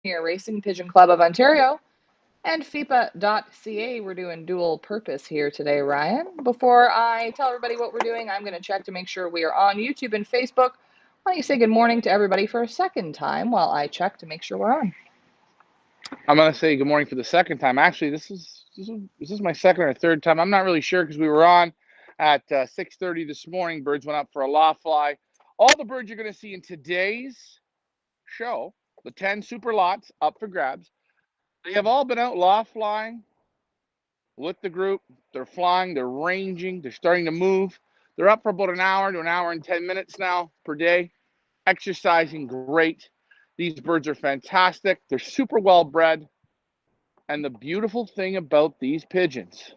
Pioneer Racing Pigeon Club of Ontario and FIPA.ca. We're doing dual purpose here today, Ryan. Before I tell everybody what we're doing, I'm going to check to make sure we are on YouTube and Facebook. Why don't you say good morning to everybody for a second time while I check to make sure we're on? I'm going to say good morning for the second time. Actually, this is my second or third time. I'm not really sure because we were on at 6:30 this morning. Birds went up for a loft fly. All the birds you're going to see in today's show, the 10 super lots up for grabs, they have all been out loft flying with the group. They're flying, they're ranging, they're starting to move. They're up for about an hour to an hour and 10 minutes now per day, exercising great. These birds are fantastic. They're super well bred. And the beautiful thing about these pigeons,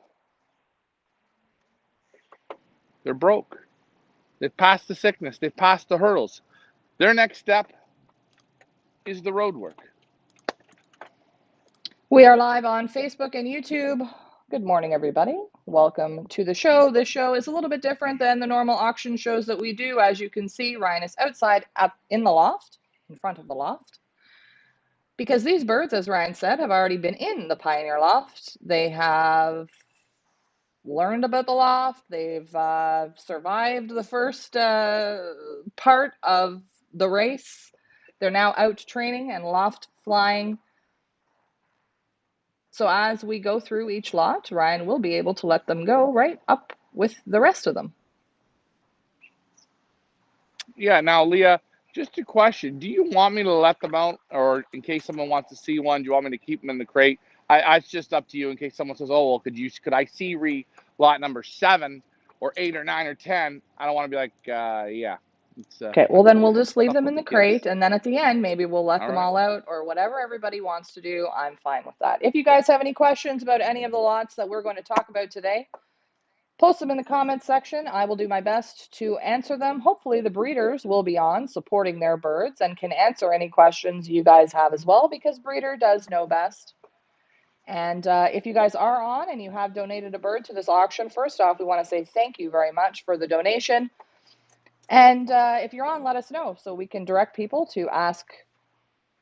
they're broke. They've passed the sickness. They've passed the hurdles. Their next step is the road work. We are live on Facebook and YouTube. Good morning, everybody. Welcome to the show. This show is a little bit different than the normal auction shows that we do. As you can see, Ryan is outside up in the loft, in front of the loft. Because these birds, as Ryan said, have already been in the Pioneer Loft. They have learned about the loft. They've survived the first part of the race. They're now out training and loft flying. So as we go through each lot, Ryan will be able to let them go right up with the rest of them. Yeah, now, Leah, just a question. Do you want me to let them out, or in case someone wants to see one, do you want me to keep them in the crate? It's just up to you in case someone says, oh, well, could I see lot number 7 or 8 or 9 or 10? I don't want to be like, yeah. Okay, well then we'll just leave Stuff them with in the the kids. crate, and then at the end, maybe we'll let All them right. all out or whatever everybody wants to do. I'm fine with that. If you guys have any questions about any of the lots that we're going to talk about today, post them in the comments section. I will do my best to answer them. Hopefully the breeders will be on supporting their birds and can answer any questions you guys have as well, because breeder does know best. And if you guys are on and you have donated a bird to this auction, first off, we want to say thank you very much for the donation. And if you're on, let us know so we can direct people to ask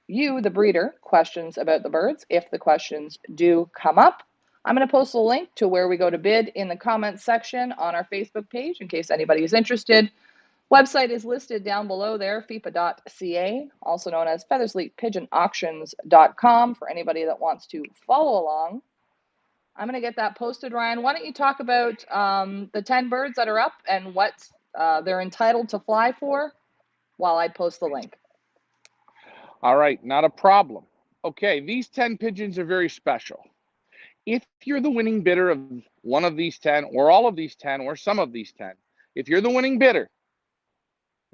you, the breeder, questions about the birds if the questions do come up. I'm going to post a link to where we go to bid in the comments section on our Facebook page in case anybody is interested. Website is listed down below there, fipa.ca, also known as feathersleepigeonauctions.com for anybody that wants to follow along. I'm going to get that posted, Ryan. Why don't you talk about the 10 birds that are up and what they're entitled to fly for while I post the link. All right, not a problem. Okay, these 10 pigeons are very special. If you're the winning bidder of one of these 10, or all of these 10, or some of these 10, if you're the winning bidder,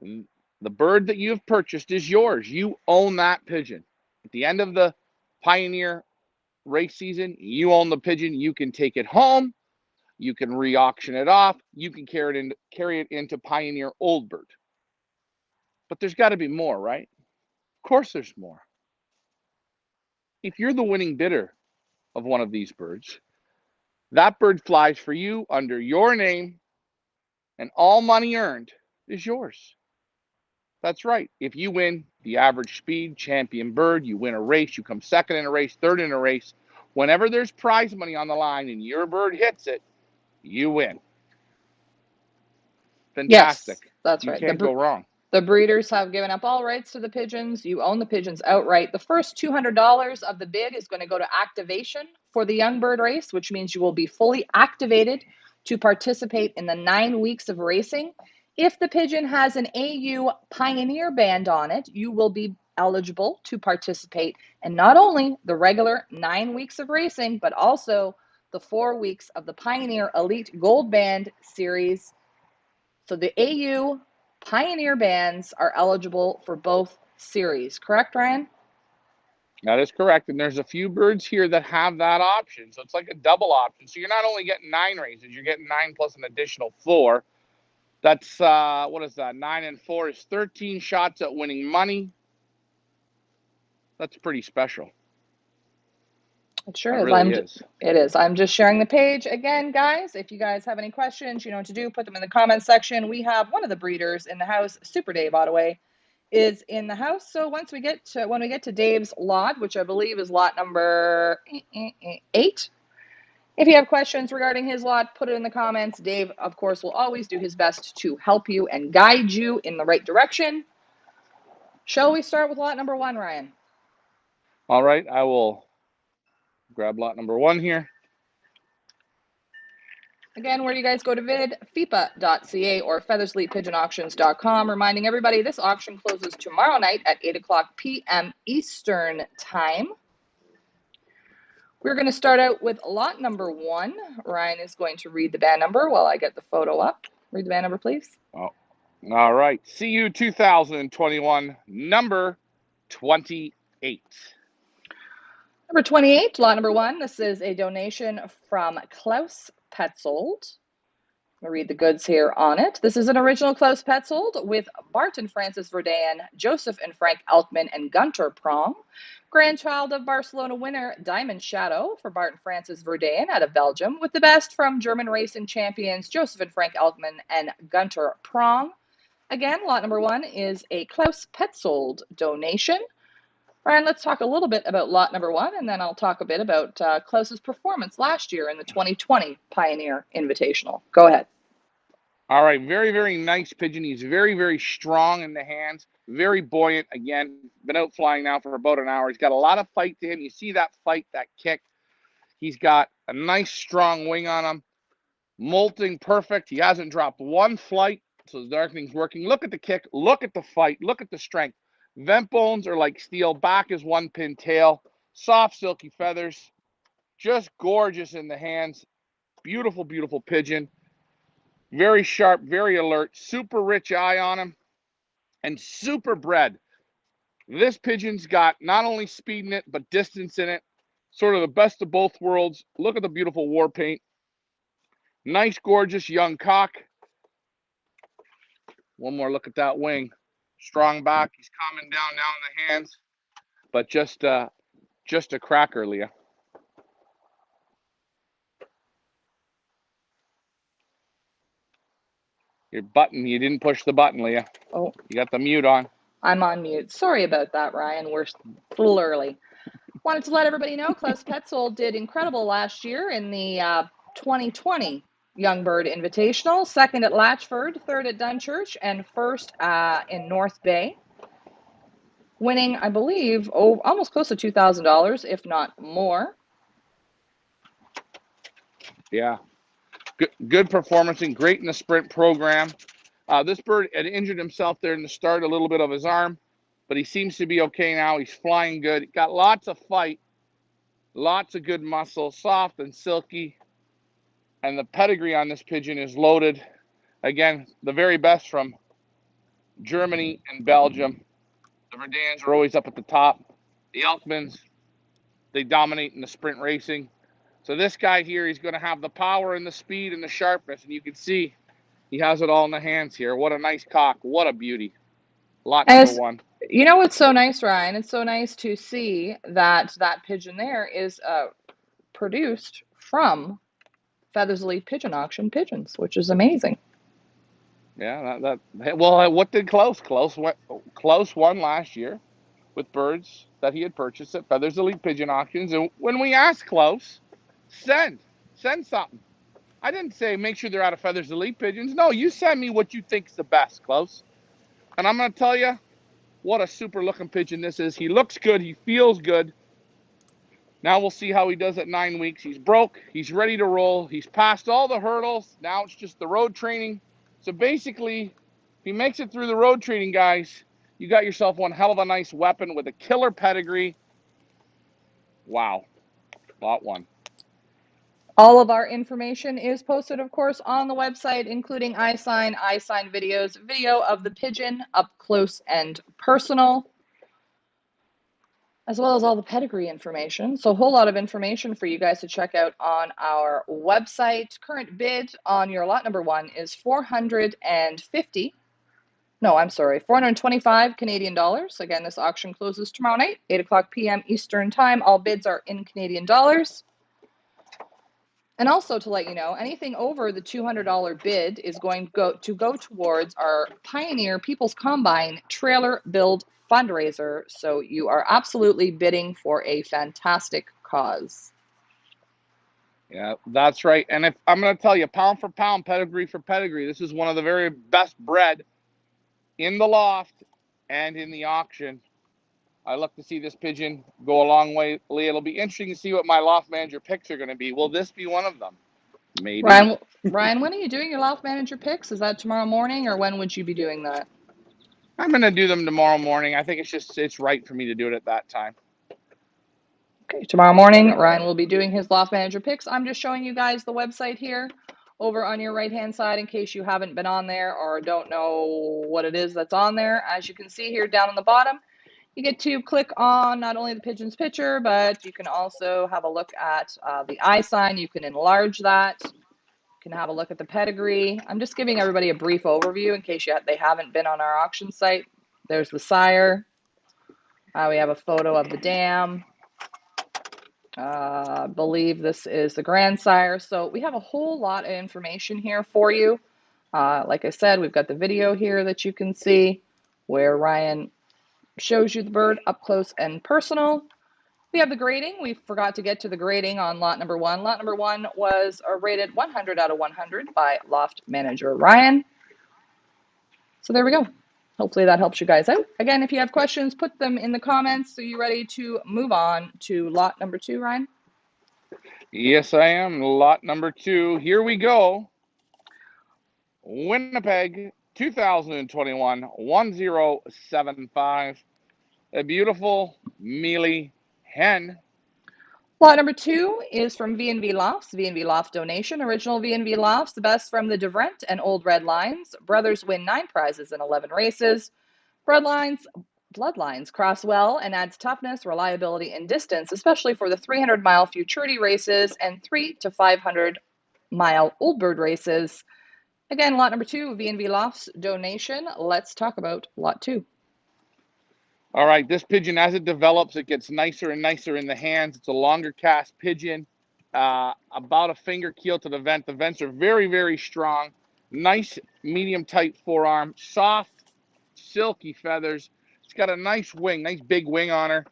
the bird that you have purchased is yours. You own that pigeon. At the end of the Pioneer race season, you own the pigeon. You can take it home. You can re-auction it off. You can carry it into Pioneer Old Bird. But there's got to be more, right? Of course there's more. If you're the winning bidder of one of these birds, that bird flies for you under your name, and all money earned is yours. That's right. If you win the average speed champion bird, you win a race, you come second in a race, third in a race, whenever there's prize money on the line and your bird hits it, you win. Yes, Fantastic. that's You right. can't go wrong. The breeders have given up all rights to the pigeons. You own the pigeons outright. The first $200 of the bid is going to go to activation for the young bird race, which means you will be fully activated to participate in the 9 weeks of racing. If the pigeon has an AU Pioneer band on it, you will be eligible to participate in not only the regular 9 weeks of racing, but also the 4 weeks of the Pioneer Elite Gold Band Series. So the AU Pioneer bands are eligible for both series, correct, Ryan? That is correct. And there's a few birds here that have that option. So it's like a double option. So you're not only getting 9 races, you're getting 9 plus an additional 4. That's, what is that? 9 and 4 is 13 shots at winning money. That's pretty special. It sure That is. really is. It is. I'm just sharing the page again, guys. If you guys have any questions, you know what to do. Put them in the comments section. We have one of the breeders in the house, Super Dave Ottaway, is in the house. So when we get to Dave's lot, which I believe is lot number 8, if you have questions regarding his lot, put it in the comments. Dave, of course, will always do his best to help you and guide you in the right direction. Shall we start with lot number 1, Ryan? All right, I will grab lot number 1 here. Again, where do you guys go to vid? FIPA.ca or feathersleeppigeonauctions.com. Reminding everybody this auction closes tomorrow night at 8 o'clock p.m. Eastern Time. We're going to start out with lot number 1. Ryan is going to read the band number while I get the photo up. Read the band number, please. Oh, all right. CU 2021, number 28. Number 28, lot number 1. This is a donation from Klaus Petzold. I'll read the goods here on it. This is an original Klaus Petzold with Bart and Francis Verdayan, Joseph and Frank Elkman, and Gunter Prong. Grandchild of Barcelona winner Diamond Shadow for Bart and Francis Verdayan out of Belgium, with the best from German racing champions Joseph and Frank Elkman and Gunter Prong. Again, lot number 1 is a Klaus Petzold donation. Ryan, let's talk a little bit about lot number 1, and then I'll talk a bit about Klaus's performance last year in the 2020 Pioneer Invitational. Go ahead. All right, very, very nice pigeon. He's very, very strong in the hands, very buoyant. Again, been out flying now for about an hour. He's got a lot of fight to him. You see that fight, that kick. He's got a nice, strong wing on him. Molting perfect. He hasn't dropped one flight, so his darkening's working. Look at the kick. Look at the fight. Look at the strength. Vent bones are like steel. Back is one pin tail. Soft, silky feathers. Just gorgeous in the hands. Beautiful, beautiful pigeon. Very sharp, very alert. Super rich eye on him. And super bred. This pigeon's got not only speed in it, but distance in it. Sort of the best of both worlds. Look at the beautiful war paint. Nice, gorgeous young cock. One more look at that wing. Strong back. He's calming down now in the hands. But just a cracker, Leah. Your button, you didn't push the button, Leah. Oh, you got the mute on. I'm on mute. Sorry about that, Ryan. We're a little early. Wanted to let everybody know Klaus Petzold did incredible last year in the 2020 Young Bird Invitational. Second at Latchford, third at Dunchurch, and first in North Bay. Winning, I believe, almost close to $2,000, if not more. Yeah. Good performance and great in the sprint program. This bird had injured himself there in the start, a little bit of his arm, but he seems to be okay now. He's flying good. Got lots of fight, lots of good muscle, soft and silky. And the pedigree on this pigeon is loaded. Again, the very best from Germany and Belgium. The Verdans are always up at the top. The Elkmans, they dominate in the sprint racing. So this guy here, he's going to have the power and the speed and the sharpness. And you can see he has it all in the hands here. What a nice cock. What a beauty. Lot number 1. You know what's so nice, Ryan? It's so nice to see that that pigeon there is produced from Feathersleep Pigeon Auction pigeons, which is amazing. Yeah, well, what did Klaus? Klaus won last year with birds that he had purchased at Feathers Elite Pigeon Auctions. And when we asked Klaus, send something. I didn't say make sure they're out of Feathers Elite Pigeons. No, you send me what you think's the best, Klaus. And I'm going to tell you what a super looking pigeon this is. He looks good. He feels good. Now we'll see how he does at 9 weeks. He's broke. He's ready to roll. He's passed all the hurdles. Now it's just the road training. So basically, if he makes it through the road training, guys, you got yourself one hell of a nice weapon with a killer pedigree. Wow. Lot 1. All of our information is posted, of course, on the website, including iSign videos, video of the pigeon up close and personal, as well as all the pedigree information. So a whole lot of information for you guys to check out on our website. Current bid on your lot number 1 is 425 Canadian dollars. Again, this auction closes tomorrow night, 8 o'clock p.m. Eastern Time. All bids are in Canadian dollars. And also to let you know, anything over the $200 bid is going to go towards our Pioneer People's Combine trailer build fundraiser. So you are absolutely bidding for a fantastic cause. Yeah, that's right. And if I'm going to tell you, pound for pound, pedigree for pedigree, this is one of the very best bred in the loft and in the auction. I look to see this pigeon go a long way, Leah. It'll be interesting to see what my loft manager picks are going to be. Will this be one of them? Maybe. Ryan, when are you doing your loft manager picks? Is that tomorrow morning, or when would you be doing that? I'm going to do them tomorrow morning. I think it's right for me to do it at that time. Okay, tomorrow morning, Ryan will be doing his loft manager picks. I'm just showing you guys the website here over on your right-hand side in case you haven't been on there or don't know what it is that's on there. As you can see here down on the bottom, you get to click on not only the pigeon's picture, but you can also have a look at the eye sign. You can enlarge that. You can have a look at the pedigree. I'm just giving everybody a brief overview in case they haven't been on our auction site. There's the sire. We have a photo of the dam. I believe this is the grandsire. So we have a whole lot of information here for you. Like I said, we've got the video here that you can see where Ryan shows you the bird up close and personal. We have the grading. We forgot to get to the grading on lot number one. Lot number one was rated 100 out of 100 by loft manager Ryan. So there we go. Hopefully that helps you guys out. Again, if you have questions, put them in the comments. So you ready to move on to lot number two, Ryan? Yes, I am. Lot number 2. Here we go. Winnipeg, 2021, 1075. A beautiful mealy hen. Lot number two is from V&V Lofts, V&V Loft donation. Original V&V Lofts, the best from the DeVrent and Old Red lines. Brothers win 9 prizes in 11 races. Bloodlines cross well and adds toughness, reliability, and distance, especially for the 300-mile futurity races and 3 to 500-mile Old Bird races. Again, lot number two, V&V Lofts donation. Let's talk about lot two. All right, this pigeon, as it develops, it gets nicer and nicer in the hands. It's a longer cast pigeon, about a finger keel to the vent. The vents are very, very strong. Nice medium tight forearm, soft, silky feathers. It's got a nice wing, nice big wing on her.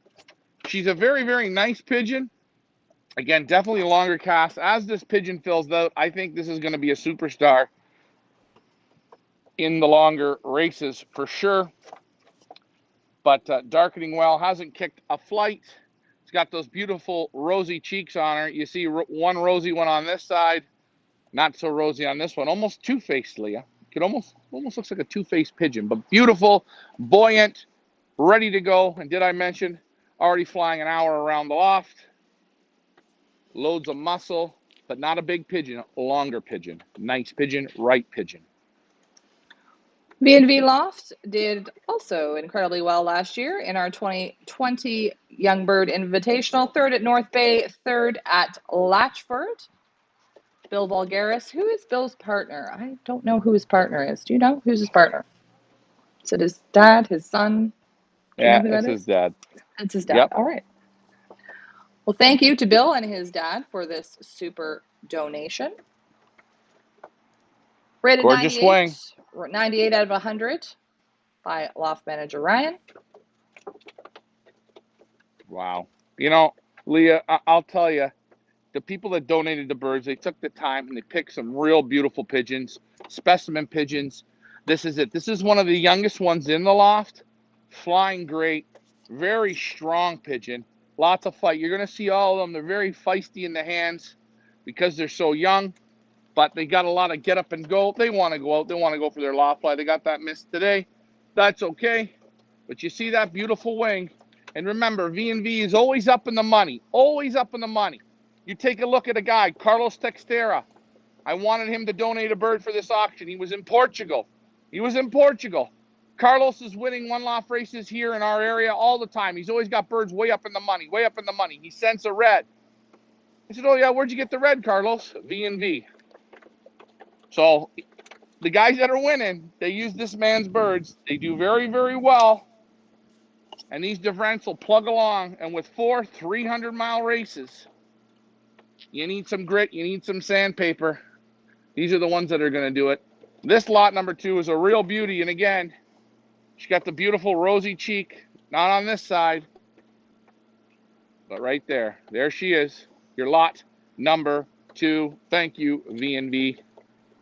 She's a very, very nice pigeon. Again, definitely a longer cast. As this pigeon fills out, I think this is going to be a superstar in the longer races for sure. But darkening well, hasn't kicked a flight. It's got those beautiful rosy cheeks on her. You see one rosy one on this side, not so rosy on this one. Almost two-faced, Leah. It almost looks like a two-faced pigeon, but beautiful, buoyant, ready to go. And did I mention already flying an hour around the loft? Loads of muscle, but not a big pigeon, a longer pigeon. Nice pigeon, right pigeon. V&V Loft did also incredibly well last year in our 2020 Young Bird Invitational. Third at North Bay, third at Latchford. Bill Vulgaris. Who is Bill's partner? I don't know who his partner is. Do you know who's his partner? Is it his dad, his son? Do you know Yeah, who that it's is? his dad. It's his dad. Yep. All right. Well, thank you to Bill and his dad for this super donation. Rated Gorgeous 98, wing. 98 out of 100 by loft manager Ryan. Wow. You know, Leah, I'll tell you, the people that donated the birds, they took the time and they picked some real beautiful pigeons, specimen pigeons. This is it. This is one of the youngest ones in the loft. Flying great. Very strong pigeon. Lots of fight. You're going to see all of them. They're very feisty in the hands because they're so young, but they got a lot of get up and go. They want to go out. They want to go for their loft fly. They got that miss today. That's okay. But you see that beautiful wing. And remember, V&V is always up in the money. Always up in the money. You take a look at a guy, Carlos Textera. I wanted him to donate a bird for this auction. He was in Portugal. Carlos is winning one loft races here in our area all the time. He's always got birds way up in the money, way up in the money. He sends a red. I said, oh, yeah, where'd you get the red, Carlos? V&V. So the guys that are winning, they use this man's birds. They do very, very well. And these DeVrents will plug along. And with 4 300-mile races, You need some grit. You need some sandpaper. These are the ones that are going to do it. This lot number 2 is a real beauty. And again, she got the beautiful rosy cheek. Not on this side, but right there. There she is. Your lot number 2. Thank you, V&V.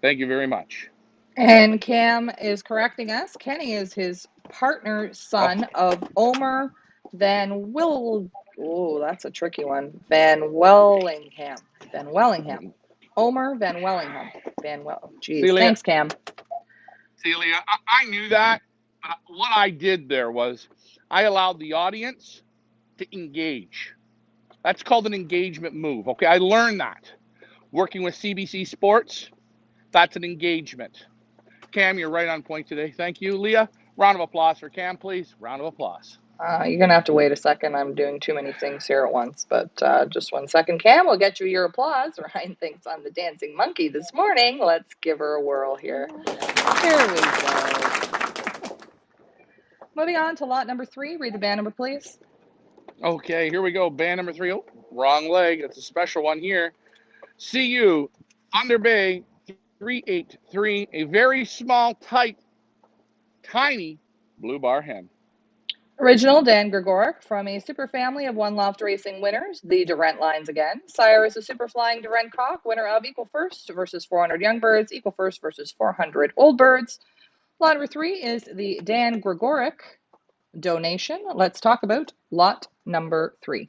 Thank you very much. And Cam is correcting us. Kenny is his partner Oh, son of Omer Van Will. Oh, that's a tricky one. Van Wellingham. Van Wellingham. Omer Van Wellingham. Van Well. Geez. Celia, Thanks, Cam. Celia, I knew that. But what I did there was I allowed the audience to engage. That's called an engagement move. Okay, I learned that working with CBC Sports. That's an engagement. Cam, you're right on point today. Thank you, Leah. Round of applause for Cam, please. Round of applause. You're going to have to wait a second. I'm doing too many things here at once, but just 1 second. Cam, we'll get you your applause. Ryan thinks I'm the dancing monkey this morning. Let's give her a whirl here. Here we go. Moving on to lot number 3. Read the band number, please. Okay, here we go. Band number 3. Oh, wrong leg. That's a special one here. CU Thunder Bay 383. A very small, tight, tiny blue bar hen. Original Dan Gregoric from a super family of one loft racing winners. The Durant lines again. Sire is a super flying Durant cock, winner of equal first versus 400 young birds, equal first versus 400 old birds. Lot number 3 is the Dan Gregoric donation. Let's talk about lot number 3.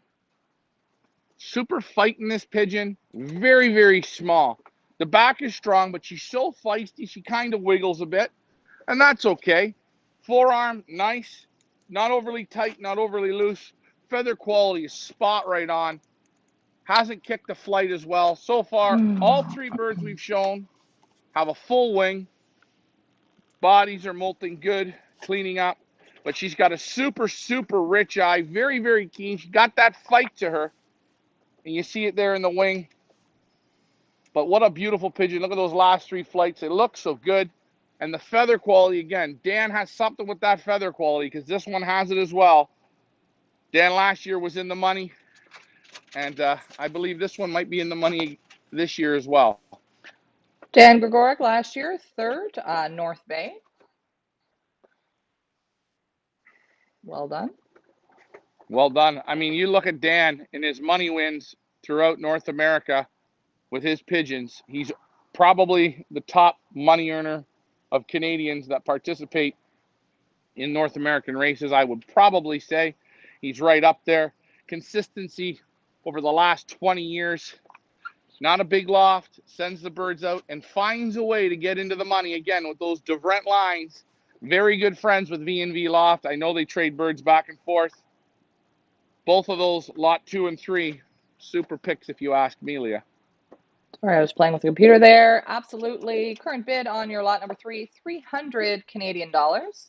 Super fighting this pigeon. Very, very small. The back is strong, but she's so feisty, she kind of wiggles a bit. And that's okay. Forearm, nice. Not overly tight, not overly loose. Feather quality is spot right on. Hasn't kicked a flight as well. So far, all 3 birds we've shown have a full wing. Bodies are molting good, cleaning up. But she's got a super, super rich eye. Very, very keen. She got that fight to her. And you see it there in the wing. But what a beautiful pigeon. Look at those last 3 flights. They look so good. And the feather quality, again, Dan has something with that feather quality because this one has it as well. Dan last year was in the money. And I believe this one might be in the money this year as well. Dan Gregoric last year, 3rd, North Bay. Well done. Well done. I mean, you look at Dan and his money wins throughout North America with his pigeons. He's probably the top money earner of Canadians that participate in North American races. I would probably say he's right up there. Consistency over the last 20 years. Not a big loft, sends the birds out and finds a way to get into the money again with those Devrent lines. Very good friends with V&V Loft. I know they trade birds back and forth. Both of those, lot 2 and 3, super picks if you ask me, Leah. Sorry, I was playing with the computer there. Absolutely. Current bid on your lot number 3, 300 Canadian dollars.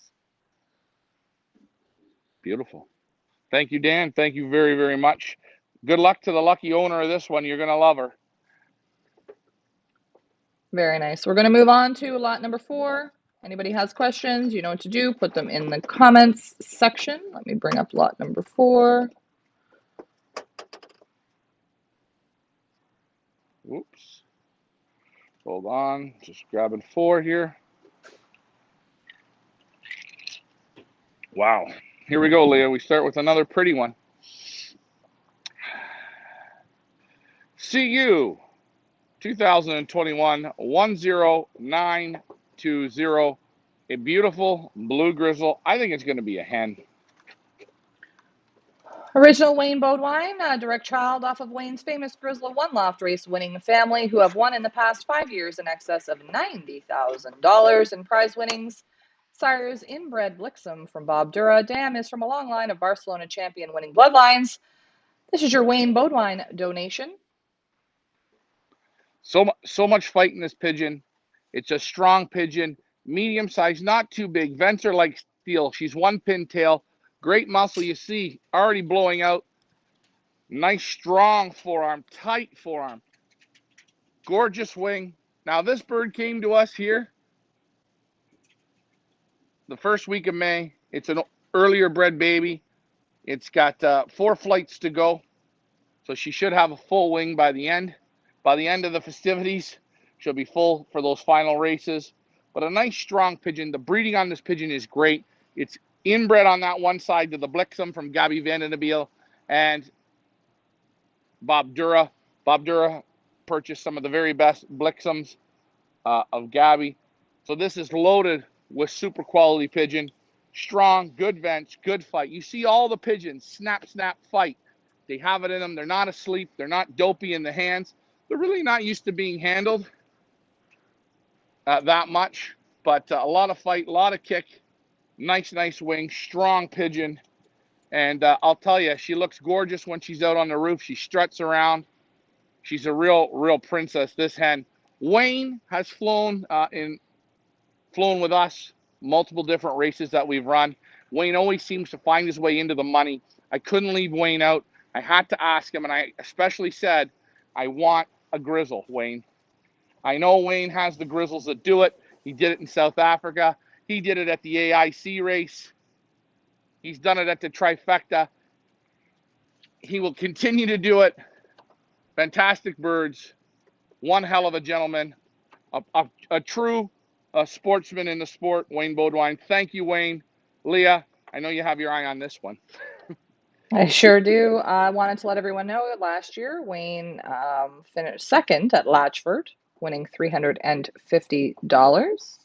Beautiful. Thank you, Dan. Thank you very, very much. Good luck to the lucky owner of this one. You're going to love her. Very nice. We're going to move on to lot number 4. Anybody has questions, you know what to do. Put them in the comments section. Let me bring up lot number 4. Oops. Hold on. Just grabbing 4 here. Wow. Here we go, Leah. We start with another pretty one. CU 2021 10920. A beautiful blue grizzle. I think it's going to be a hen. Original Wayne Bodwine, a direct child off of Wayne's famous Grizzly One Loft race winning family who have won in the past 5 years in excess of $90,000 in prize winnings. Sire's inbred Blixum from Bob Dura. Dam is from a long line of Barcelona champion winning bloodlines. This is your Wayne Bodwine donation. So much fight in this pigeon. It's a strong pigeon, medium size, not too big. Vents are like steel. She's 1 pin tail. Great muscle. You see already blowing out. Nice strong forearm, tight forearm. Gorgeous wing. Now this bird came to us here the first week of May. It's an earlier bred baby. It's got 4 flights to go. So she should have a full wing by the end. By the end of the festivities, she'll be full for those final races. But a nice strong pigeon. The breeding on this pigeon is great. It's inbred on that one side to the Blixum from Gabby Vandenabeel and Bob Dura. Bob Dura purchased some of the very best Blixums of Gabby. So this is loaded with super quality pigeon. Strong, good vents, good fight. You see all the pigeons snap, snap, fight. They have it in them. They're not asleep. They're not dopey in the hands. They're really not used to being handled that much, but a lot of fight, a lot of kick. Nice, nice wing, strong pigeon. And I'll tell you, she looks gorgeous when she's out on the roof. She struts around. She's a real princess, this hen. Wayne has flown with us multiple different races that we've run. Wayne always seems to find his way into the money. I couldn't leave Wayne out. I had to ask him, and I especially said, I want a grizzle, Wayne. I know Wayne has the grizzles that do it. He did it in South Africa. He did it at the AIC race. He's done it at the trifecta. He will continue to do it. Fantastic birds. One hell of a gentleman. A true sportsman in the sport, Wayne Beaudoin. Thank you, Wayne. Leah, I know you have your eye on this one. I sure do. I wanted to let everyone know that last year Wayne finished second at Latchford, winning $350.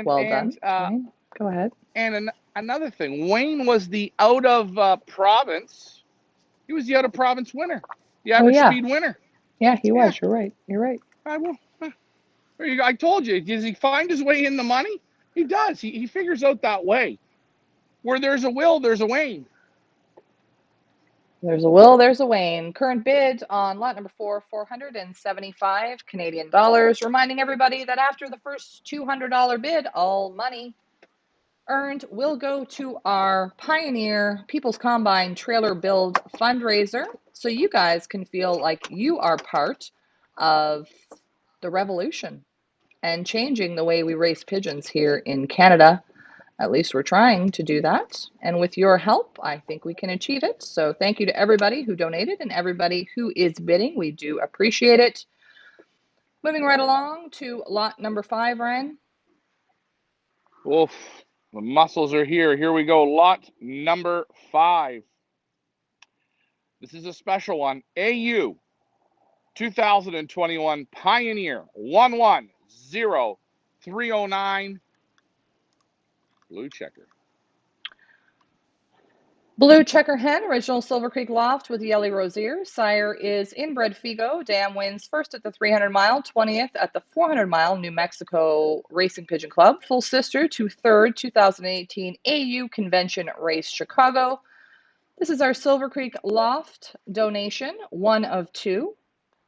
Well done, Wayne. Go ahead. And another thing, Wayne was the out of province. He was the out of province winner, the average speed winner. Yeah, he was. You're right. You're right. There you go. I told you. Does he find his way in the money? He does. He figures out that way. Where there's a will, there's a Wayne. There's a will, there's a Wayne. Current bid on lot number 4, 475 Canadian dollars. Reminding everybody that after the first $200 bid, all money earned will go to our Pioneer People's Combine Trailer Build fundraiser. So you guys can feel like you are part of the revolution and changing the way we raise pigeons here in Canada. At least we're trying to do that. And with your help, I think we can achieve it. So thank you to everybody who donated and everybody who is bidding. We do appreciate it. Moving right along to lot number 5, Ryan. Oof, the muscles are here. Here we go. Lot number 5. This is a special one. AU 2021 Pioneer 110309 Blue Checker. Blue Checker Hen, original Silver Creek Loft with Yelly Rosier. Sire is inbred Figo. Dam wins first at the 300 mile, 20th at the 400 mile New Mexico Racing Pigeon Club. Full sister to third 2018 AU Convention Race Chicago. This is our Silver Creek Loft donation, one of 2.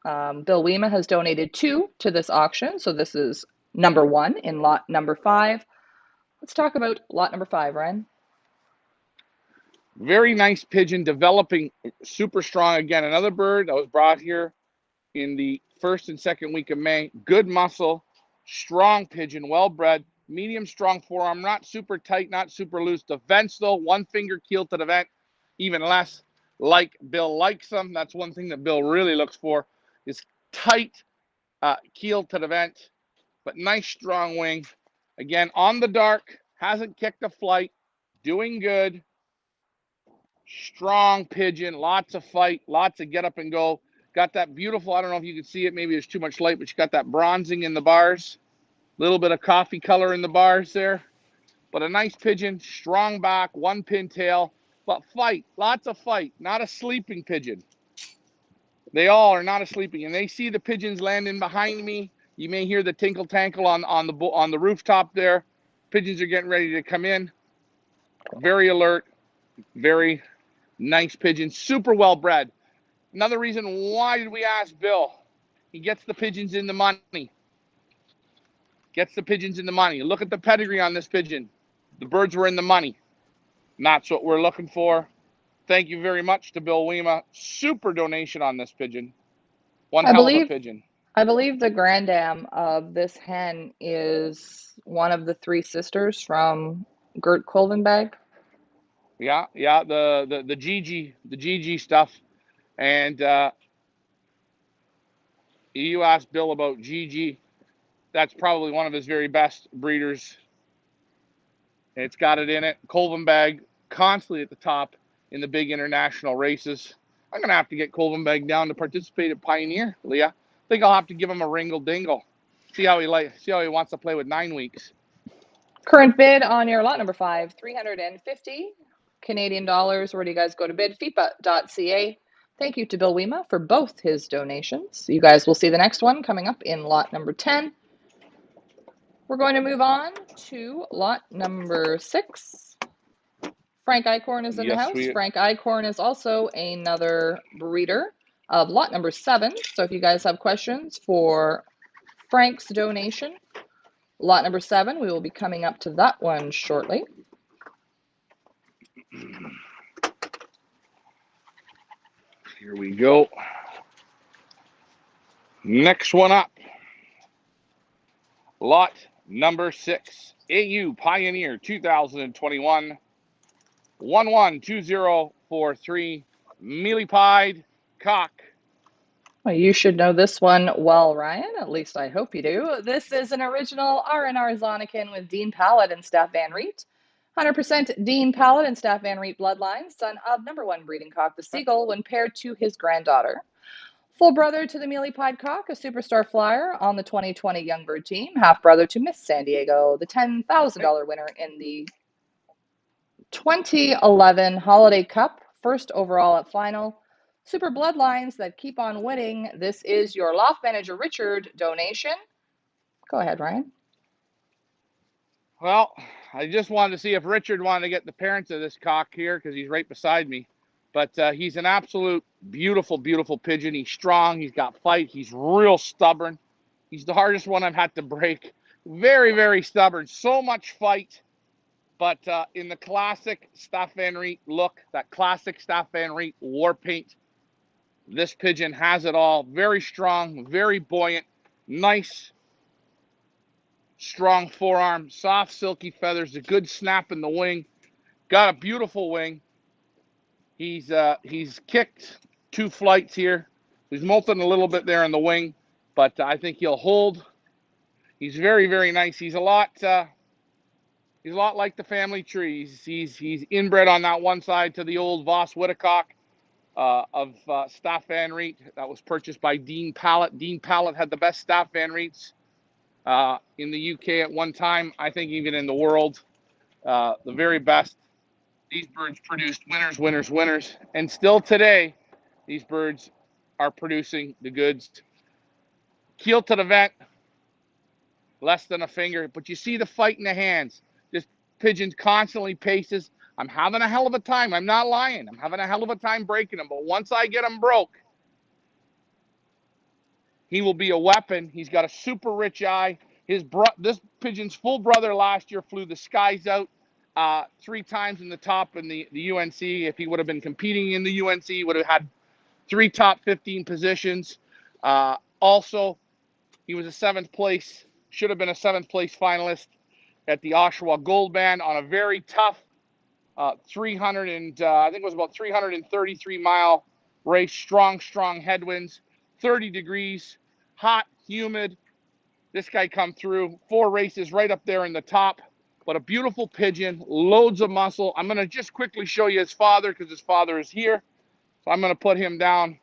Bill Wema has donated 2 to this auction, so this is number 1 in lot number 5. Let's talk about lot number 5, Ryan. Very nice pigeon, developing super strong. Again, another bird that was brought here in the first and second week of May. Good muscle, strong pigeon, well bred, medium strong forearm, not super tight, not super loose. The vents, though, one finger keel to the vent, even less. Like Bill likes them. That's one thing that Bill really looks for is tight keel to the vent, but nice strong wing. Again, on the dark, hasn't kicked a flight, doing good. Strong pigeon, lots of fight, lots of get up and go. Got that beautiful, I don't know if you can see it, maybe there's too much light, but you got that bronzing in the bars. Little bit of coffee color in the bars there. But a nice pigeon, strong back, one pin tail, but fight, lots of fight. Not a sleeping pigeon. They all are not a sleeping, and they see the pigeons landing behind me. You may hear the tinkle tankle on the rooftop there. Pigeons are getting ready to come in. Very alert, very nice pigeon, super well bred. Another reason why did we ask Bill? He gets the pigeons in the money. Gets the pigeons in the money. Look at the pedigree on this pigeon. The birds were in the money. That's what we're looking for. Thank you very much to Bill Wema. Super donation on this pigeon. One hell of a pigeon. I believe the granddam of this hen is one of the 3 sisters from Gert Kolvenbag. Yeah, the Gigi stuff. And you asked Bill about Gigi. That's probably one of his very best breeders. It's got it in it. Colvin bag constantly at the top in the big international races. I'm gonna have to get Colvin bag down to participate at Pioneer, Leah. I think I'll have to give him a ringle dingle. See how he wants to play with 9 weeks. Current bid on your lot number 5, 350 Canadian dollars. Where do you guys go to bid? FIPA.ca. Thank you to Bill Wema for both his donations. You guys will see the next one coming up in lot number 10. We're going to move on to lot number 6. Frank Eichhorn is in the house. Frank Eichhorn is also another breeder of lot number 7. So if you guys have questions for Frank's donation, lot number 7, we will be coming up to that one shortly. Here we go. Next one up. Lot number 6. AU Pioneer 2021 112043 Mealy Pied Cock. Well, you should know this one well, Ryan. At least I hope you do. This is an original R&R Zonican with Dean Pallett and Staff Van Riet. 100% Dean Pallett and Staff Van Riet bloodline, son of number 1 breeding cock, the Seagull, when paired to his granddaughter. Full brother to the Mealy Pied Cock, a superstar flyer on the 2020 Youngbird team. Half brother to Miss San Diego, the $10,000 winner in the 2011 Holiday Cup, first overall at final. Super bloodlines that keep on winning. This is your loft manager Richard donation. Go ahead, Ryan. Well, I just wanted to see if Richard wanted to get the parents of this cock here because he's right beside me. But he's an absolute beautiful, beautiful pigeon. He's strong. He's got fight. He's real stubborn. He's the hardest one I've had to break. Very, very stubborn. So much fight. But in the classic Staff Van Riet look, that classic Staff Van Riet war paint, this pigeon has it all. Very strong, very buoyant, nice, strong forearm, soft, silky feathers, a good snap in the wing. Got a beautiful wing. He's kicked 2 flights here. He's molting a little bit there in the wing, but I think he'll hold. He's very, very nice. He's a lot like the family tree. He's inbred on that one side to the old Voss Whittacock of Staff Van Riet that was purchased by Dean Pallett. Dean Pallett had the best Staff Van Riets in the UK at one time, I think even in the world, the very best. These birds produced winners, winners, winners, and still today, these birds are producing the goods. Keel to the vent, less than a finger, but you see the fight in the hands. This pigeon constantly paces. I'm having a hell of a time. I'm not lying. I'm having a hell of a time breaking him, but once I get him broke, he will be a weapon. He's got a super rich eye. This pigeon's full brother last year flew the skies out 3 times in the top in the UNC. If he would have been competing in the UNC, he would have had 3 top 15 positions. Also, he was a 7th place, should have been a 7th place finalist at the Oshawa Gold Band on a very tough 300 and I think it was about 333 mile race. Strong headwinds, 30 degrees, hot, humid. This guy come through 4 races right up there in the top. But a beautiful pigeon, loads of muscle. I'm going to just quickly show you his father because his father is here. So I'm going to put him down,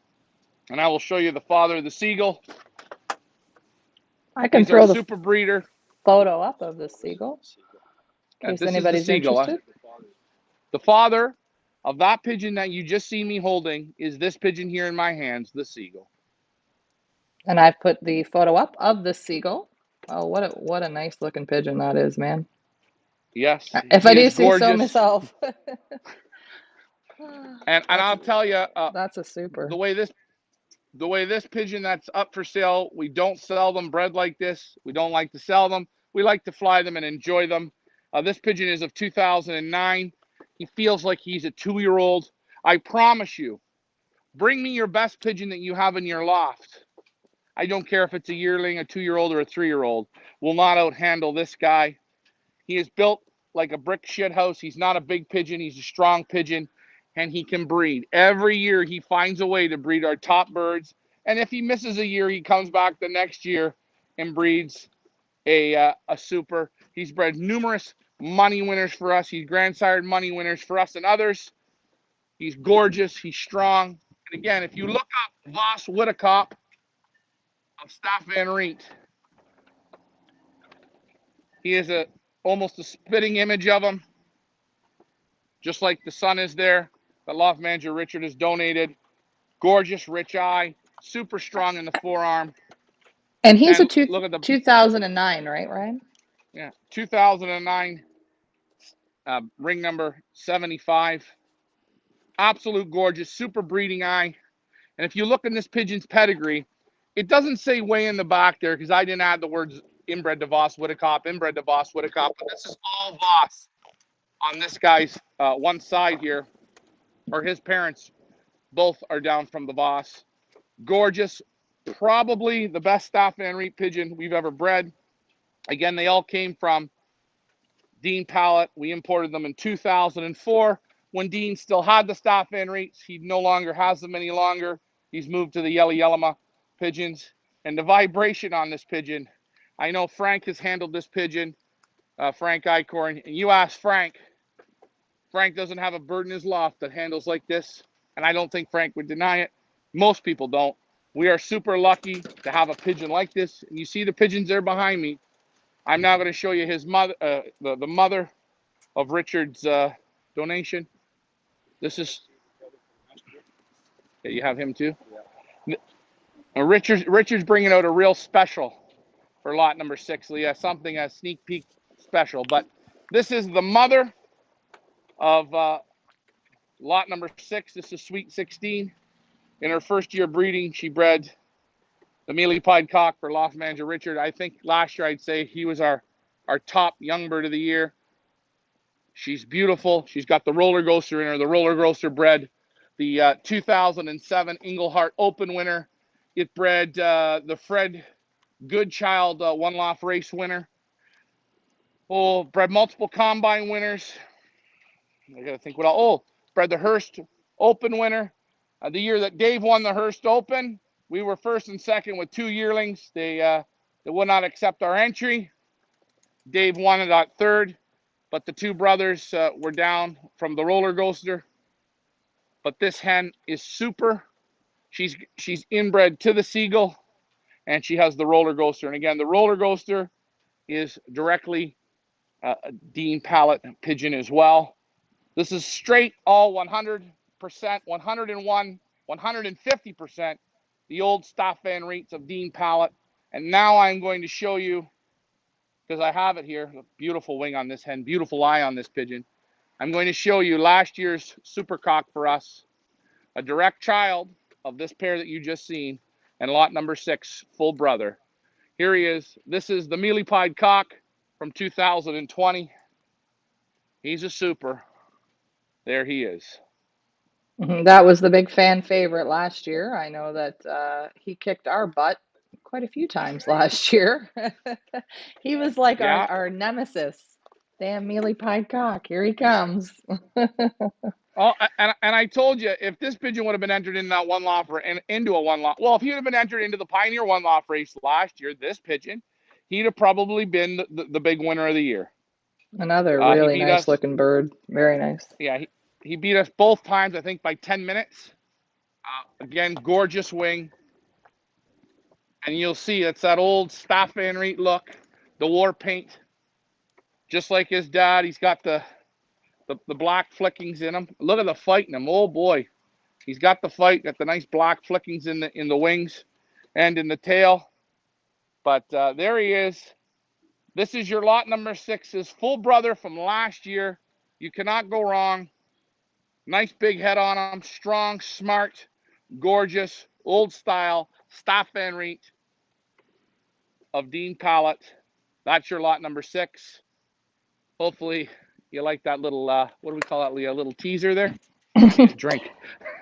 and I will show you the father of the Seagull. I can throw the super breeder photo up of the Seagull in case anybody's interested. The father of that pigeon that you just see me holding is this pigeon here in my hands, the Seagull. And I've put the photo up of the Seagull. Oh, what a nice looking pigeon that is, man. Yes. If I do say so myself. and I'll tell you, that's a super. The way this pigeon that's up for sale, we don't sell them bred like this. We don't like to sell them. We like to fly them and enjoy them. This pigeon is of 2009. He feels like he's a 2-year-old. I promise you, bring me your best pigeon that you have in your loft. I don't care if it's a yearling, a 2-year-old, or a 3-year-old. Will not outhandle this guy. He is built like a brick shit house. He's not a big pigeon. He's a strong pigeon. and he can breed. Every year he finds a way to breed our top birds. And if he misses a year, he comes back the next year and breeds a super. He's bred numerous money winners for us. He's grandsired money winners for us and others. He's gorgeous. He's strong. And again, if you look up Voss Whittekop of Staff Van Riet, he is almost a spitting image of him, just like the son is there that Loft Manager Richard has donated. Gorgeous, rich eye, super strong in the forearm. And he's a And look at the 2009, right, Ryan? 2009 ring number 75. Absolute gorgeous, super breeding eye. And if you look in this pigeon's pedigree, it doesn't say way in the back there because I didn't add the words inbred to Voss Whittekop, inbred to Voss Whittekop, but this is all Voss on this guy's one side here, or his parents both are down from the Voss. Gorgeous, probably the best Staff Van Riet pigeon we've ever bred. Again, they all came from Dean Pallet. We imported them in 2004 when Dean still had the Staff Van Riets. He no longer has them any longer. He's moved to the Yellowma pigeons. And the vibration on this pigeon, I know Frank has handled this pigeon, Frank Icorn, and you ask Frank. Frank doesn't have a bird in his loft that handles like this, and I don't think Frank would deny it. Most people don't. We are super lucky to have a pigeon like this. And you see the pigeons there behind me. I'm now going to show you his mother, the mother of Richard's donation. This is, yeah, you have him too. Richard's bringing out a real special for lot number 6, Leah. Something a sneak peek special, but this is the mother of lot number 6. This is Sweet 16. In her first year breeding, she bred the mealy pied cock for Loft Manager Richard. I think last year I'd say he was our top young bird of the year. She's beautiful. She's got the roller coaster in her. The roller coaster bred the 2007 Englehart Open winner. It bred the Fred Goodchild One Loft race winner. Oh, bred multiple combine winners. I gotta think what else. Oh, bred the Hearst Open winner. The year that Dave won the Hearst Open, we were first and second with 2 yearlings. They would not accept our entry. Dave won it at third, but the 2 brothers were down from the roller coaster. But this hen is super. She's inbred to the Seagull, and she has the roller coaster. And again, the roller coaster is directly a Dean Pallet pigeon as well. This is straight all 100%, 101, 150% the old Staff Van Riets of Dean Pallet. And now I'm going to show you, because I have it here, a beautiful wing on this hen, beautiful eye on this pigeon. I'm going to show you last year's super cock for us, a direct child of this pair that you just seen, and lot number 6, full brother. Here he is. This is the mealy pied cock from 2020. He's a super. There he is. That was the big fan favorite last year. I know that he kicked our butt quite a few times last year. He was like Yeah. our nemesis. Damn mealy pied cock, here he comes. Oh, and I told you, if this pigeon would have been entered in that one loft or into a one loft, well, if he would have been entered into the Pioneer one loft race last year, this pigeon, he'd have probably been the big winner of the year. Another He really beat nice us. looking bird. Very nice. Yeah, he beat us both times, I think, by 10 minutes. Again, gorgeous wing. And you'll see it's that old Staff Van Riet look, the war paint. Just like his dad, he's got the black flickings in him. Look at the fight in him. Oh, boy. He's got the fight, got the nice black flickings in the wings and in the tail. But there he is. This is your lot number 6, his full brother from last year. You cannot go wrong. Nice big head on him, strong, smart, gorgeous, old style, Staff Van Riet of Dean Pallet. That's your lot number 6. Hopefully you like that little, what do we call that, Leah? A little teaser there? Need a drink.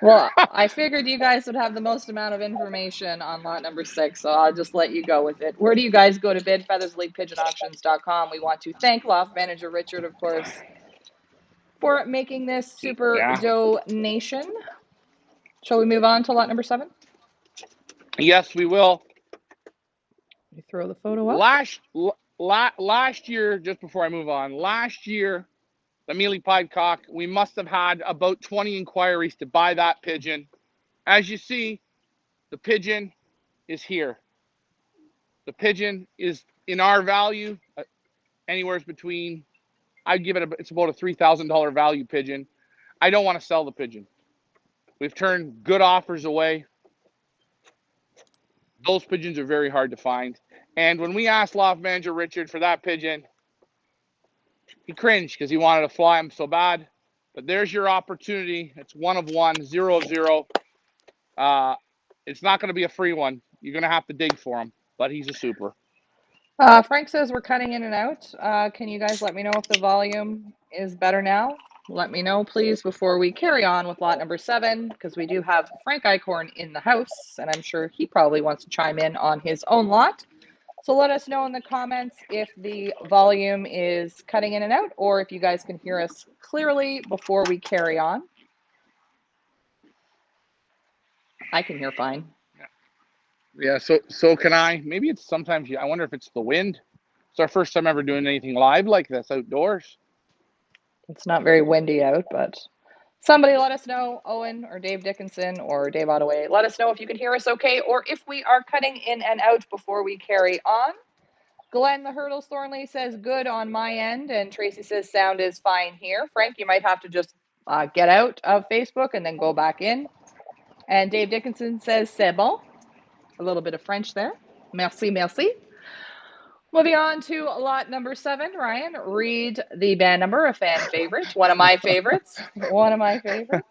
Well, I figured you guys would have the most amount of information on lot number 6, so I'll just let you go with it. Where do you guys go to bid? FeathersLeaguePigeonAuctions.com. We want to thank Loft Manager Richard, of course, for making this super Yeah. donation. Shall we move on to lot number 7? Yes, we will. You throw the photo up. Last year, just before I move on, last year, the Mealy Pied Cock, we must have had about 20 inquiries to buy that pigeon. As you see, the pigeon is here. The pigeon is in our value, anywhere between, I'd give it, it's about a $3,000 value pigeon. I don't want to sell the pigeon. We've turned good offers away. Those pigeons are very hard to find. And when we asked loft manager Richard for that pigeon, he cringed because he wanted to fly him so bad. But there's your opportunity. It's 1 of 1, 0 of 0. It's not going to be a free one. You're going to have to dig for him, but he's a super. Frank says we're cutting in and out. Can you guys let me know if the volume is better now? Let me know, please, before we carry on with lot number 7, because we do have Frank Eichhorn in the house, and I'm sure he probably wants to chime in on his own lot. So let us know in the comments if the volume is cutting in and out, or if you guys can hear us clearly before we carry on. I can hear fine. Yeah, so can I. Maybe it's sometimes, I wonder if it's the wind. It's our first time ever doing anything live like this outdoors. It's not very windy out, but somebody let us know, Owen or Dave Dickinson or Dave Ottaway. Let us know if you can hear us okay, or if we are cutting in and out before we carry on. Glenn the Hurdles Thornley says good on my end, and Tracy says sound is fine here. Frank, you might have to just get out of Facebook and then go back in. And Dave Dickinson says c'est bon. A little bit of French there. Merci, merci. Moving on to lot number 7, Ryan, read the band number, a fan favorite, one of my favorites. One of my favorites.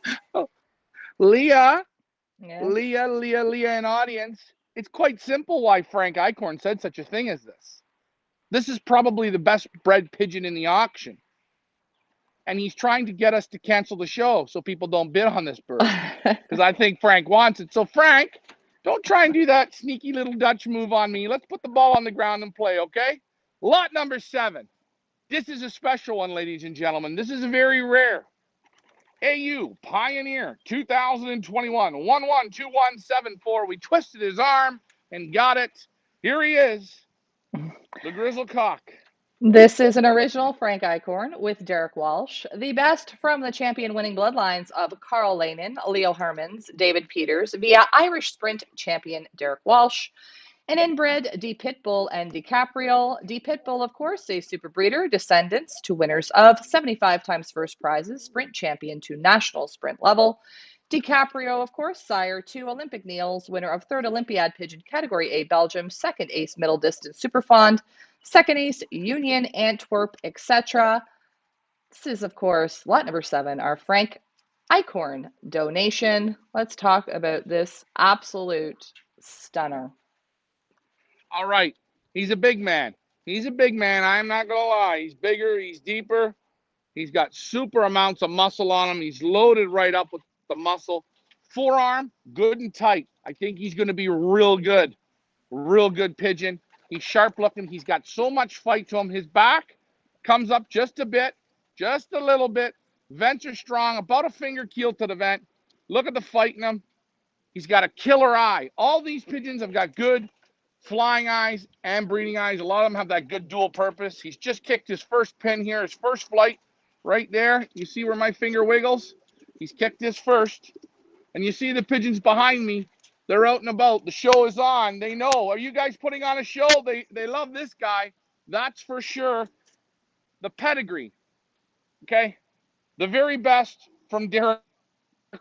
Leah, Yes. Leah, and audience. It's quite simple why Frank Eichhorn said such a thing as this. This is probably the best bred pigeon in the auction. And he's trying to get us to cancel the show so people don't bid on this bird. Because I think Frank wants it. So, Frank, don't try and do that sneaky little Dutch move on me. Let's put the ball on the ground and play, okay? Lot number 7. This is a special one, ladies and gentlemen. This is a very rare. AU Pioneer 2021 112174. We twisted his arm and got it. Here he is, the Grizzle Cock. This is an original Frank Eichhorn with Derek Walsh, the best from the champion winning bloodlines of Carl Lanin, Leo Hermans, David Peters, via Irish Sprint champion Derek Walsh. An inbred D Pitbull and DiCaprio. D Pitbull, of course, a super breeder, descendants to winners of 75 times first prizes, sprint champion to national sprint level. DiCaprio, of course, sire to Olympic Niels, winner of third Olympiad Pigeon Category A Belgium, second ace middle distance Superfond, second ace Union Antwerp, etc. This is, of course, lot number 7, our Frank Eichhorn donation. Let's talk about this absolute stunner. All right. He's a big man. He's a big man. I'm not going to lie. He's bigger. He's deeper. He's got super amounts of muscle on him. He's loaded right up with the muscle. Forearm, good and tight. I think he's going to be real good. Real good pigeon. He's sharp looking. He's got so much fight to him. His back comes up just a bit, just a little bit. Vents are strong, about a finger keel to the vent. Look at the fight in him. He's got a killer eye. All these pigeons have got good flying eyes and breeding eyes. A lot of them have that good dual purpose. He's just kicked his first pin here, his first flight right there. You see where my finger wiggles? He's kicked his first. And you see the pigeons behind me. They're out and about. The show is on. They know. Are you guys putting on a show? They love this guy. That's for sure. The pedigree. Okay? The very best from Derek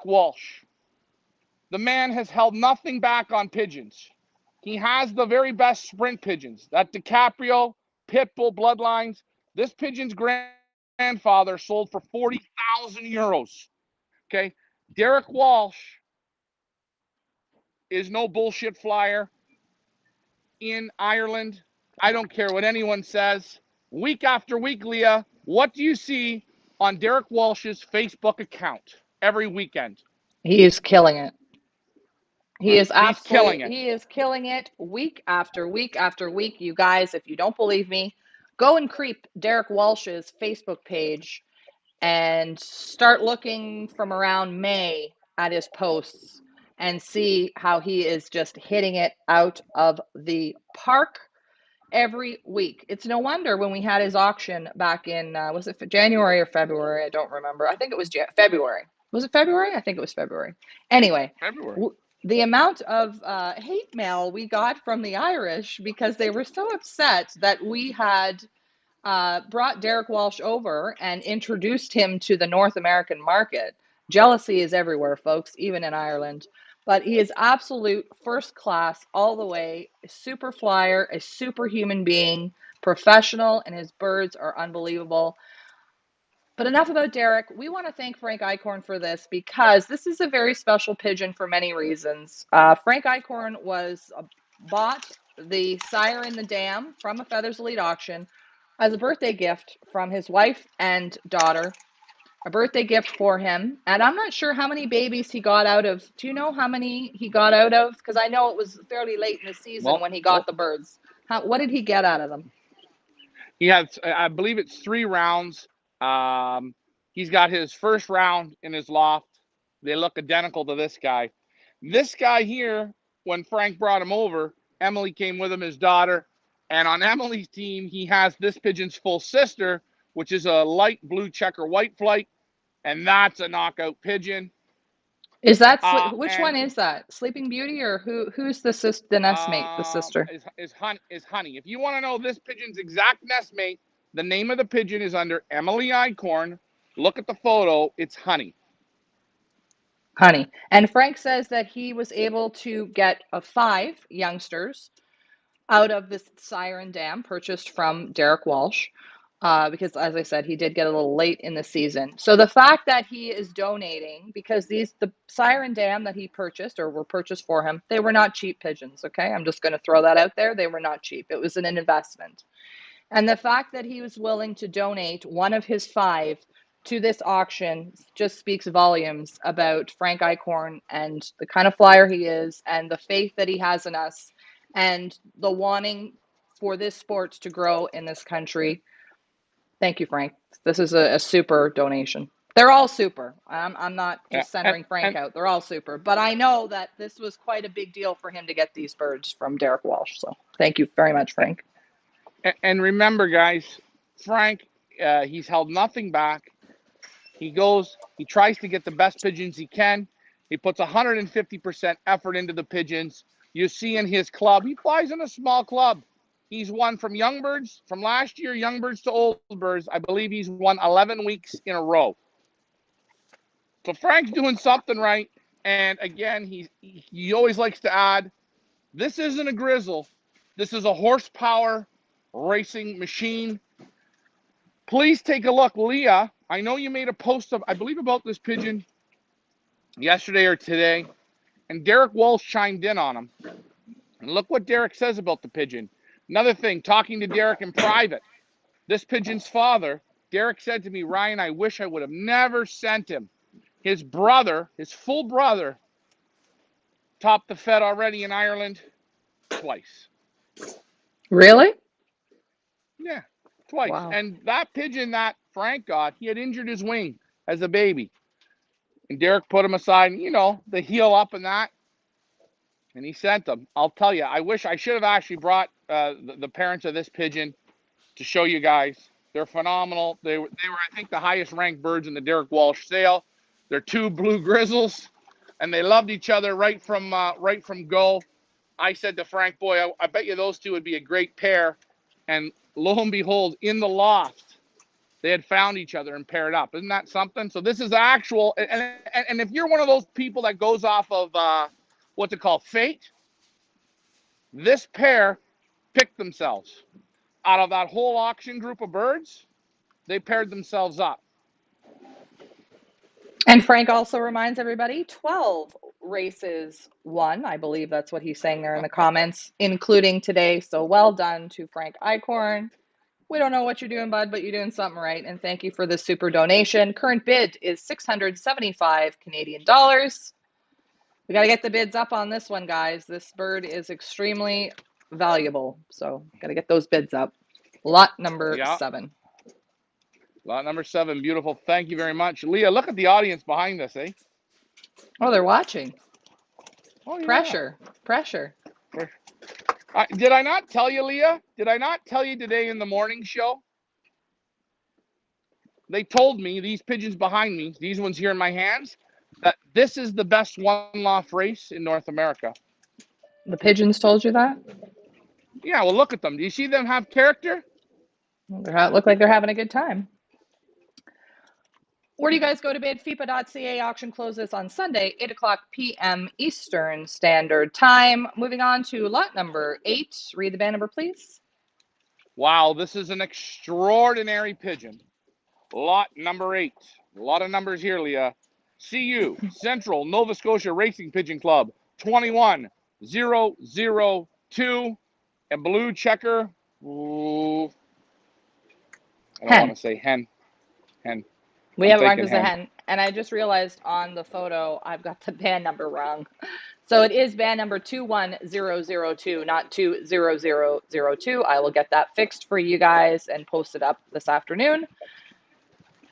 Walsh. The man has held nothing back on pigeons. He has the very best sprint pigeons. That DiCaprio, Pitbull bloodlines. This pigeon's grandfather sold for 40,000 euros. Okay? Derek Walsh is no bullshit flyer in Ireland. I don't care what anyone says. Week after week, Leah, what do you see on Derek Walsh's Facebook account every weekend? He is killing it. He's killing it. He is killing it week after week after week. You guys, if you don't believe me, go and creep Derek Walsh's Facebook page and start looking from around May at his posts and see how he is just hitting it out of the park every week. It's no wonder when we had his auction back in, was it January or February? I don't remember. I think it was February. Was it February? I think it was February. Anyway, February. the amount of hate mail we got from the Irish because they were so upset that we had brought Derek Walsh over and introduced him to the North American market. Jealousy is everywhere, folks, even in Ireland. But he is absolute first class all the way, a super flyer, a superhuman being, professional, and his birds are unbelievable. But enough about Derek. We want to thank Frank Eichhorn for this because this is a very special pigeon for many reasons. Frank Eichhorn was bought the sire in the dam from a Feathers Elite auction as a birthday gift from his wife and daughter, a birthday gift for him. And I'm not sure how many babies he got out of. Do you know how many he got out of? Because I know it was fairly late in the season Well, when he got the birds. What did he get out of them? he has, I believe it's 3 rounds. Um, he's got his first round in his loft. They look identical to this guy. This guy here, when Frank brought him over, Emily came with him, his daughter. And on Emily's team, he has this pigeon's full sister, which is a light blue checker white flight. And that's a knockout pigeon. Is that which And one is that? Sleeping Beauty or who's the nestmate, the sister? is Honey. If you want to know this pigeon's exact nestmate, the name of the pigeon is under Emily Eichhorn. Look at the photo. It's Honey. Honey. And Frank says that he was able to get 5 youngsters out of this Siren Dam purchased from Derek Walsh. Because, as I said, he did get a little late in the season. So the fact that he is donating, because the Siren Dam that he purchased or were purchased for him, they were not cheap pigeons. Okay, I'm just going to throw that out there. They were not cheap. It was an investment. And the fact that he was willing to donate one of his 5 to this auction just speaks volumes about Frank Eichhorn and the kind of flyer he is and the faith that he has in us and the wanting for this sport to grow in this country. Thank you, Frank. This is a super donation. They're all super. I'm not Yeah, just centering Frank and out. They're all super. But I know that this was quite a big deal for him to get these birds from Derek Walsh. So thank you very much, Frank. and remember, guys, Frank, he's held nothing back. He goes, he tries to get the best pigeons he can. He puts 150% effort into the pigeons. You see in his club, he flies in a small club. He's won from young birds, from last year, young birds to old birds. I believe he's won 11 weeks in a row. So Frank's doing something right. And again, he always likes to add, this isn't a grizzle. This is a horsepower racing machine. Please take a look, Leah. I know you made a post of, I believe, about this pigeon yesterday or today, and Derek Walsh chimed in on him. And look what Derek says about the pigeon. Another thing, talking to Derek in private, this pigeon's father, Derek said to me, Ryan, I wish I would have never sent him. His brother, his full brother, topped the Fed already in Ireland twice. Really? Yeah, twice. Wow. And that pigeon that Frank got, he had injured his wing as a baby. And Derek put him aside, the heel up and that. And he sent them. I'll tell you, I wish I should have actually brought the parents of this pigeon to show you guys. They're phenomenal. They were, I think, the highest ranked birds in the Derek Walsh sale. They're 2 blue grizzles, and they loved each other right from go. I said to Frank, boy, I bet you those 2 would be a great pair. And lo and behold, in the loft, they had found each other and paired up. Isn't that something? So this is actual. And if you're one of those people that goes off of what's it called, fate, this pair picked themselves out of that whole auction group of birds. They paired themselves up. And Frank also reminds everybody 12 races won. I believe that's what he's saying there in the comments, including today. So well done to Frank Eichhorn. We don't know what you're doing, bud, but you're doing something right. And thank you for this super donation. Current bid is 675 Canadian dollars. We got to get the bids up on this one, guys. This bird is extremely valuable. So got to get those bids up. Lot number Yeah. 7. Lot number 7, beautiful. Thank you very much. Leah, look at the audience behind us, eh? Oh, they're watching. Oh, yeah. Pressure. Pressure. Did I not tell you, Leah? Did I not tell you today in the morning show? They told me, these pigeons behind me, these ones here in my hands, that this is the best one-loft race in North America. The pigeons told you that? Yeah, well, look at them. Do you see them have character? They look like they're having a good time. Where do you guys go to bid? FIPA.ca auction closes on Sunday, 8 o'clock p.m. Eastern Standard Time. Moving on to lot number 8. Read the band number, please. Wow, this is an extraordinary pigeon. Lot number 8. A lot of numbers here, Leah. CU, Central Nova Scotia Racing Pigeon Club, 21002. And blue checker, ooh, I don't want Hen. to say hen. Hen. We I'm have it marked thinking as a hen. hen. And I just realized on the photo, I've got the band number wrong. So it is band number 21002, not 20002. I will get that fixed for you guys and post it up this afternoon.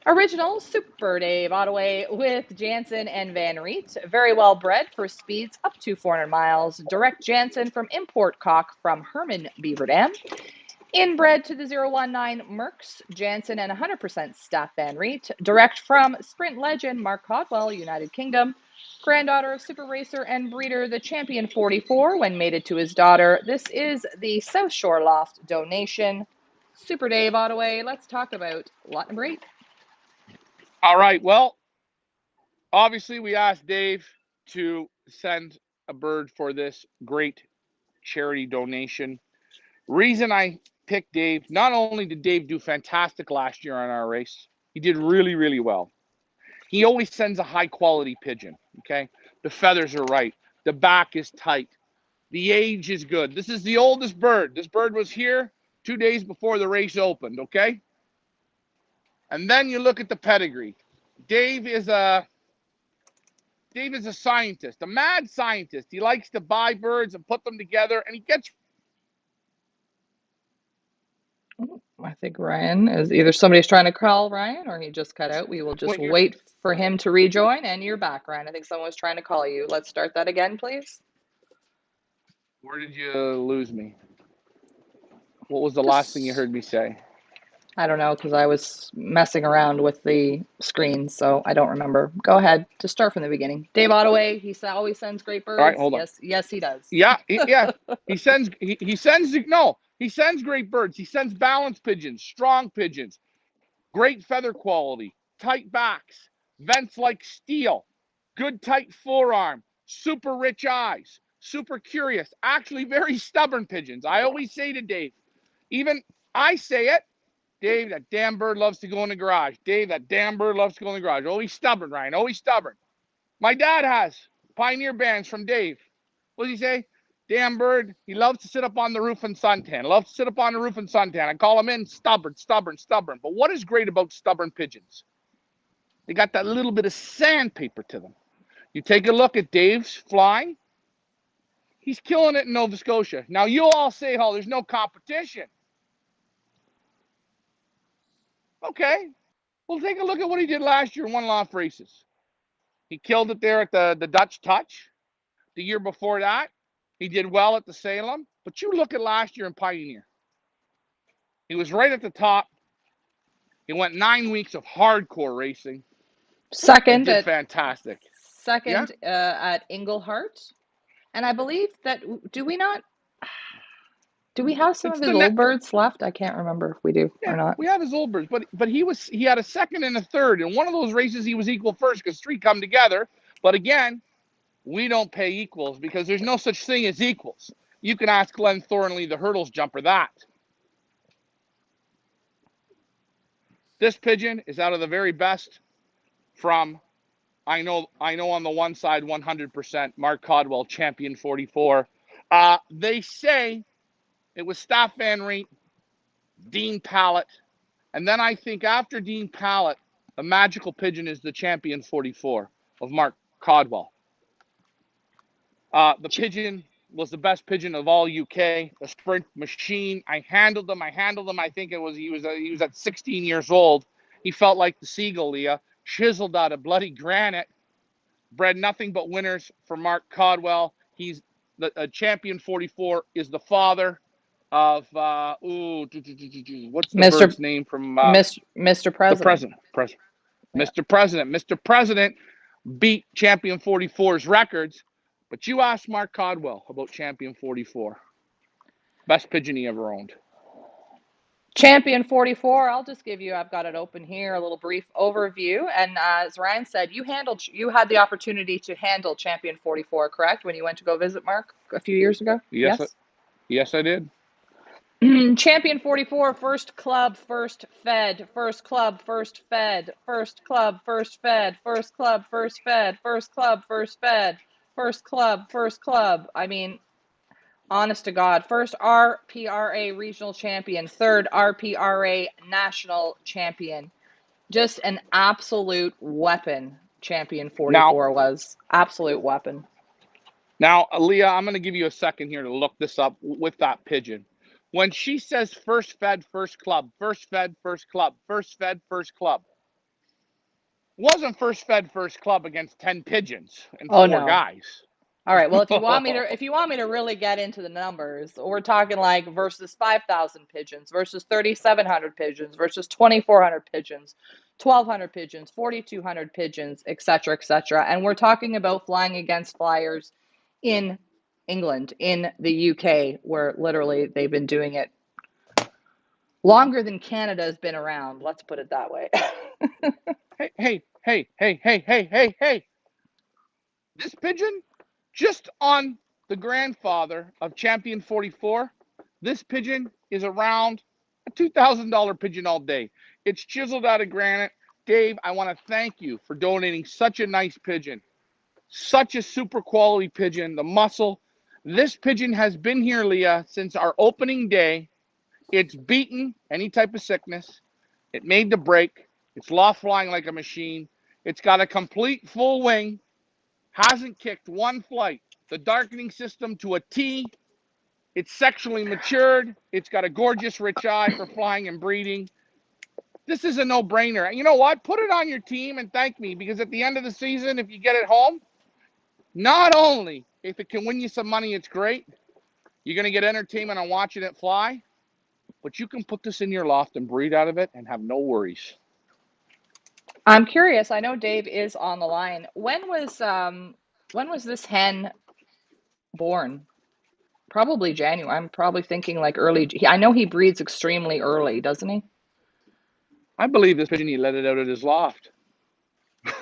Original Super Dave Ottaway with Jansen and Van Riet. Very well bred for speeds up to 400 miles. Direct Jansen from import cock from Herman Beaver Dam. Inbred to the 019 Mercs, Jansen and 100% Staff Van Riet. Direct from sprint legend Mark Codwell, United Kingdom. Granddaughter of super racer and breeder, the Champion 44, when mated to his daughter. This is the South Shore Loft donation. Super Dave Ottaway, let's talk about lot number 8. All right, well, obviously we asked Dave to send a bird for this great charity donation. Reason I picked Dave, not only did Dave do fantastic last year on our race, he did really, really well. He always sends a high quality pigeon, okay? The feathers are right. The back is tight. The age is good. This is the oldest bird. This bird was here 2 days before the race opened, okay? And then you look at the pedigree. Dave is a scientist, a mad scientist. He likes to buy birds and put them together, and he gets. I think Ryan is either somebody's trying to call Ryan or he just cut out. We will just wait for him to rejoin. And you're back, Ryan. I think someone was trying to call you. Let's start that again, please. Where did you lose me? What was the last thing you heard me say? I don't know because I was messing around with the screen, so I don't remember. Go ahead. Just start from the beginning. Dave Ottaway, he always sends great birds. All right, hold on. Yes, he does. Yeah. He sends great birds. He sends balanced pigeons, strong pigeons, great feather quality, tight backs, vents like steel, good tight forearm, super rich eyes, super curious, actually very stubborn pigeons. I always say to Dave, even I say it, Dave, that damn bird loves to go in the garage. Dave, that damn bird loves to go in the garage. Always stubborn, Ryan. Always stubborn. My dad has pioneer bands from Dave. What does he say? Damn bird, he loves to sit up on the roof and suntan. Loves to sit up on the roof and suntan. I call him in stubborn, stubborn, stubborn. But what is great about stubborn pigeons? They got that little bit of sandpaper to them. You take a look at Dave's flying. He's killing it in Nova Scotia. Now, you'll all say, oh, there's no competition. Okay. Well, take a look at what he did last year in one-loft races. He killed it there at the Dutch Touch. The year before that, he did well at the Salem. But you look at last year in Pioneer. He was right at the top. He went 9 weeks of hardcore racing. Second and did fantastic. At Englehart. And I believe that, do we have some of his old birds left? I can't remember if we do or not. We have his old birds, but he had a second and a third. In one of those races, he was equal first because 3 come together. But again, we don't pay equals because there's no such thing as equals. You can ask Glenn Thornley, the hurdles jumper, that. This pigeon is out of the very best from, I know on the one side, 100%, Mark Codwell, Champion 44. They say it was Staff Van Riet, Dean Pallett, and then I think after Dean Pallett, the magical pigeon is the Champion 44 of Mark Codwell. The pigeon was the best pigeon of all UK, a sprint machine. I handled him. I think he was at 16 years old, He felt like the seagull, Leah, chiseled out of bloody granite, bred nothing but winners for Mark Codwell. He's the champion 44 is the father of what's the Mr. bird's name from Mr. the President. president? Yeah. Mr. President. Mr. President beat Champion 44's records, but you asked Mark Codwell about Champion 44. Best pigeon he ever owned. Champion 44, I'll just give you, I've got it open here, a little brief overview. And as Ryan said, you had the opportunity to handle Champion 44, correct? When you went to go visit Mark a few years ago? Yes, Yes? yes, I did. Champion 44, first club, first fed, first club, first fed, first club, first fed, first club, first fed, first club, first fed, first club, first club. I mean, honest to God, first RPRA regional champion, third RPRA national champion. Just an absolute weapon, Champion Now, 44 was. Absolute weapon. now, Leah, I'm going to give you a second here to look this up with that pigeon. When she says first fed, first club, first fed, first club, first fed, first club, wasn't first fed, first club against 10 pigeons and Oh 4 no. guys. All right. Well, if you want me to really get into the numbers, we're talking like versus 5,000 pigeons versus 3,700 pigeons versus 2,400 pigeons, 1,200 pigeons, 4,200 pigeons, etc., etc. And we're talking about flying against flyers in England, in the UK, where literally they've been doing it longer than Canada has been around. Let's put it that way. Hey. This pigeon, just on the grandfather of Champion 44, this pigeon is around a $2,000 pigeon all day. It's chiseled out of granite. Dave, I want to thank you for donating such a nice pigeon. Such a super quality pigeon. The muscle. This pigeon has been here, Leah, since our opening day. It's beaten any type of sickness. It made the break. It's loft flying like a machine. It's got a complete full wing. Hasn't kicked one flight. The darkening system to a T. It's sexually matured. It's got a gorgeous rich eye for flying and breeding. This is a no-brainer. You know what? Put it on your team and thank me, because at the end of the season, if you get it home, not only if it can win you some money, it's great. You're going to get entertainment on watching it fly, but you can put this in your loft and breed out of it and have no worries. I'm curious. I know Dave is on the line. When was this hen born? Probably January. I'm probably thinking like early. I know he breeds extremely early, doesn't he? I believe this pigeon, he let it out of his loft.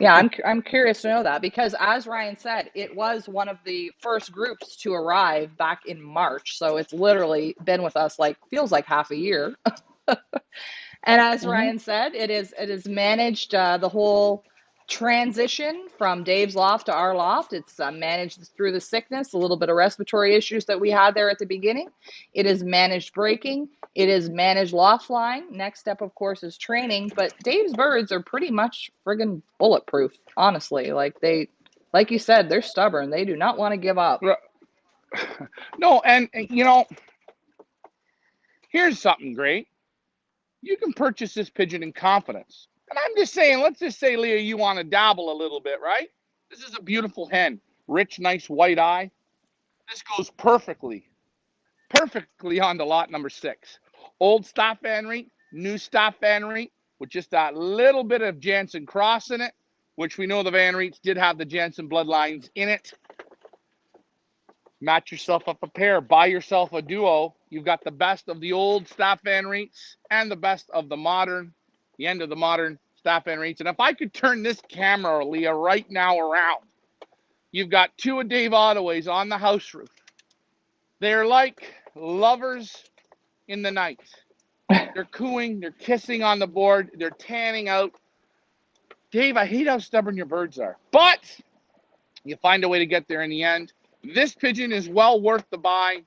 Yeah, I'm curious to know that because as Ryan said, it was one of the first groups to arrive back in March. So it's literally been with us like feels like half a year. And as Mm-hmm. Ryan said, it is managed the whole transition from Dave's loft to our loft. It's managed through the sickness, a little bit of respiratory issues that we had there at the beginning. It is managed breaking. It is managed loft flying. Next step, of course, is training. But Dave's birds are pretty much friggin' bulletproof, honestly. Like you said, they're stubborn. They do not want to give up. No, and you know, here's something great. You can purchase this pigeon in confidence. And I'm just saying, let's just say, Leah, you want to dabble a little bit, right? This is a beautiful hen. Rich, nice white eye. This goes perfectly on to lot number 6. Old Staff Van Reet, new Staff Van Reet, with just that little bit of Jansen cross in it, which we know the Van Reets did have the Jansen bloodlines in it. Match yourself up a pair, buy yourself a duo. You've got the best of the old Staff Van Reets and the best of the modern, the end of the modern Staff Van Reets. And if I could turn this camera, Leah, right now around, you've got 2 of Dave Ottoways on the house roof. They're like lovers in the night. They're cooing, they're kissing on the board, they're tanning out. Dave, I hate how stubborn your birds are, but you find a way to get there in the end. This pigeon is well worth the buy.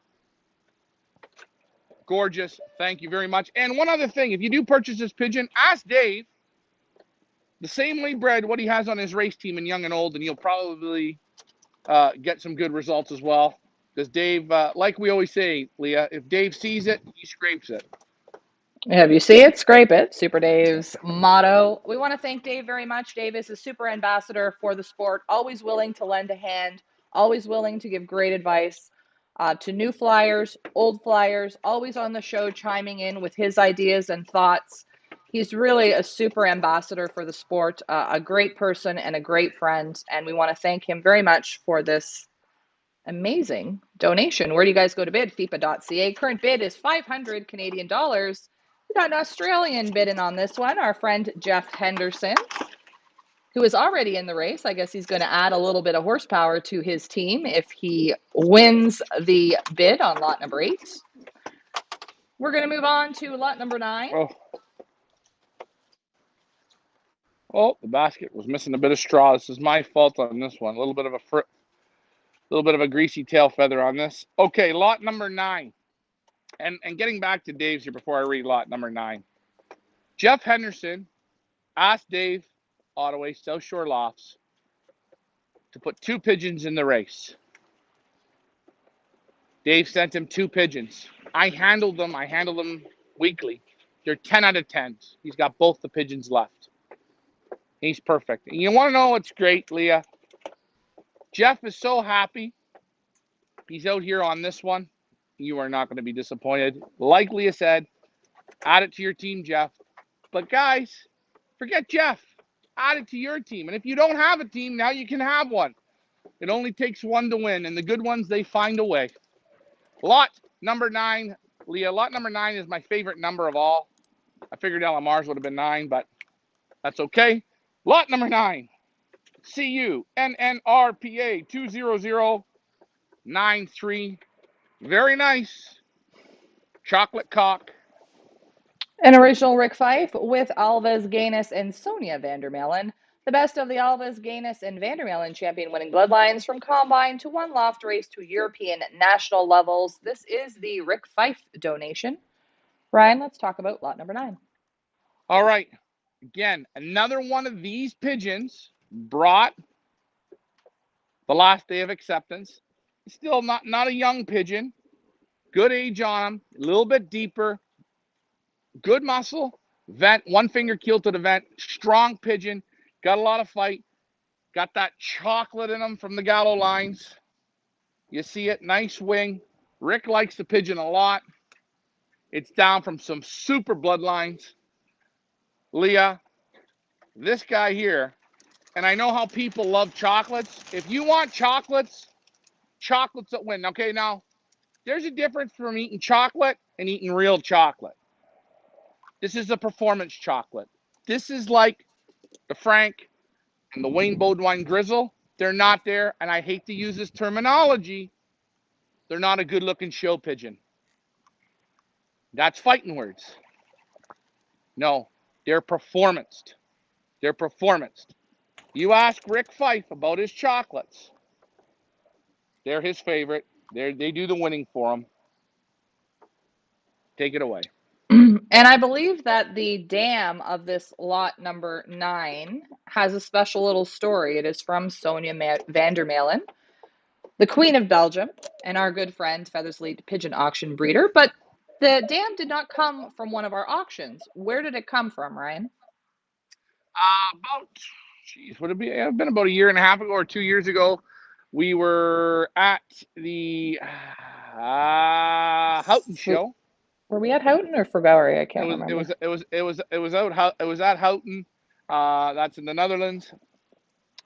Gorgeous. Thank you very much. And one other thing, if you do purchase this pigeon, ask Dave the same way bred what he has on his race team in young and old, and you'll probably get some good results as well. Because Dave, like we always say, Leah, if Dave sees it, he scrapes it. If you see it, scrape it. Super Dave's motto. We want to thank Dave very much. Dave is a super ambassador for the sport, always willing to lend a hand, always willing to give great advice to new flyers, old flyers, always on the show chiming in with his ideas and thoughts. He's really a super ambassador for the sport, a great person and a great friend. And we want to thank him very much for this amazing donation. Where do you guys go to bid? FIPA.ca. Current bid is 500 Canadian dollars. We got an Australian bidding on this one. Our friend Jeff Henderson, who is already in the race. I guess he's going to add a little bit of horsepower to his team if he wins the bid on lot number 8. We're going to move on to lot number 9. Oh, the basket was missing a bit of straw. This is my fault on this one. A little bit of a greasy tail feather on this. Okay, lot number 9. And getting back to Dave's here before I read lot number 9. Jeff Henderson asked Dave Ottaway, South Shore Lofts, to put 2 pigeons in the race. Dave sent him 2 pigeons. I handled them weekly. They're 10 out of 10s. He's got both the pigeons left. He's perfect. And you want to know what's great, Leah? Jeff is so happy. He's out here on this one. You are not going to be disappointed. Like Leah said, add it to your team, Jeff. But guys, forget Jeff. Add it to your team. And if you don't have a team, now you can have one. It only takes one to win. And the good ones, they find a way. Lot number 9, Leah. Lot number 9 is my favorite number of all. I figured LMR's would have been 9, but that's okay. Lot number 9. CU NNRPA 20093. Very nice. Chocolate cock. An original Rick Fife with Alves Gaines and Sonia Vandermelen. The best of the Alves Gaines and Vandermelen champion winning bloodlines from combine to one loft race to European national levels. This is the Rick Fife donation. Ryan, let's talk about lot number 9. All right. Again, another one of these pigeons brought the last day of acceptance. Still not a young pigeon. Good age on him. A little bit deeper. Good muscle. Vent. One finger keel to the vent. Strong pigeon. Got a lot of fight. Got that chocolate in him from the gallows lines. You see it. Nice wing. Rick likes the pigeon a lot. It's down from some super bloodlines. Leah, this guy here, and I know how people love chocolates. If you want chocolates, chocolates that win. Okay, now, there's a difference from eating chocolate and eating real chocolate. This is a performance chocolate. This is like the Frank and the Wayne Bodwine Grizzle. They're not there, and I hate to use this terminology, they're not a good-looking show pigeon. That's fighting words. No, they're performanced. They're performanced. You ask Rick Fife about his chocolates. They're his favorite. They do the winning for him. Take it away. And I believe that the dam of this lot number 9 has a special little story. It is from Sonia Vandermelen, the Queen of Belgium, and our good friend Feathersleet pigeon auction breeder. But the dam did not come from one of our auctions. Where did it come from, Ryan? Would it be? It's been about a year and a half ago or 2 years ago. We were at the Houghton show. Were we at Houghton or February? I can't remember. It was at Houghton. That's in the Netherlands.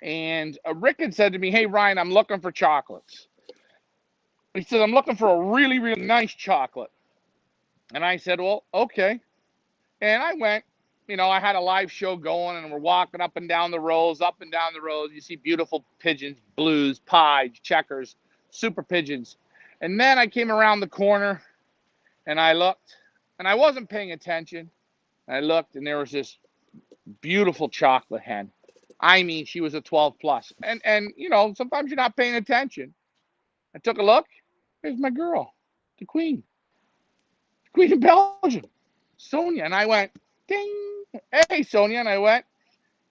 And Rick had said to me, "Hey Ryan, I'm looking for chocolates." He said, "I'm looking for a really, really nice chocolate." And I said, "Well, okay." And I went. I had a live show going, and we're walking up and down the rows. You see beautiful pigeons, blues, pies, checkers, super pigeons. And then I came around the corner, and I looked, and I wasn't paying attention. I looked, and there was this beautiful chocolate hen. I mean, she was a 12 plus. And sometimes you're not paying attention. I took a look. There's my girl, the Queen of Belgium, Sonia. And I went, ding. Hey, Sonia. And I went,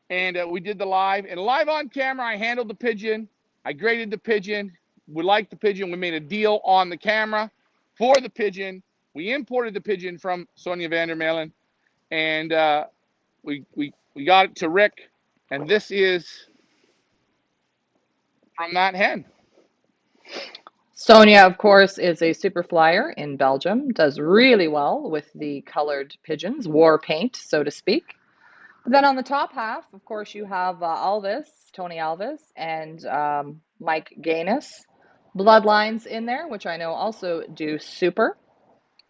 and we did the live. And live on camera, I handled the pigeon. I graded the pigeon. We liked the pigeon. We made a deal on the camera for the pigeon. We imported the pigeon from Sonia Vandermeulen, and we got it to Rick, and this is from that hen. Sonia, of course, is a super flyer in Belgium, does really well with the colored pigeons, war paint, so to speak. But then on the top half, of course, you have Alvis, Tony Alvis, and Mike Gaines. Bloodlines in there, which I know also do super.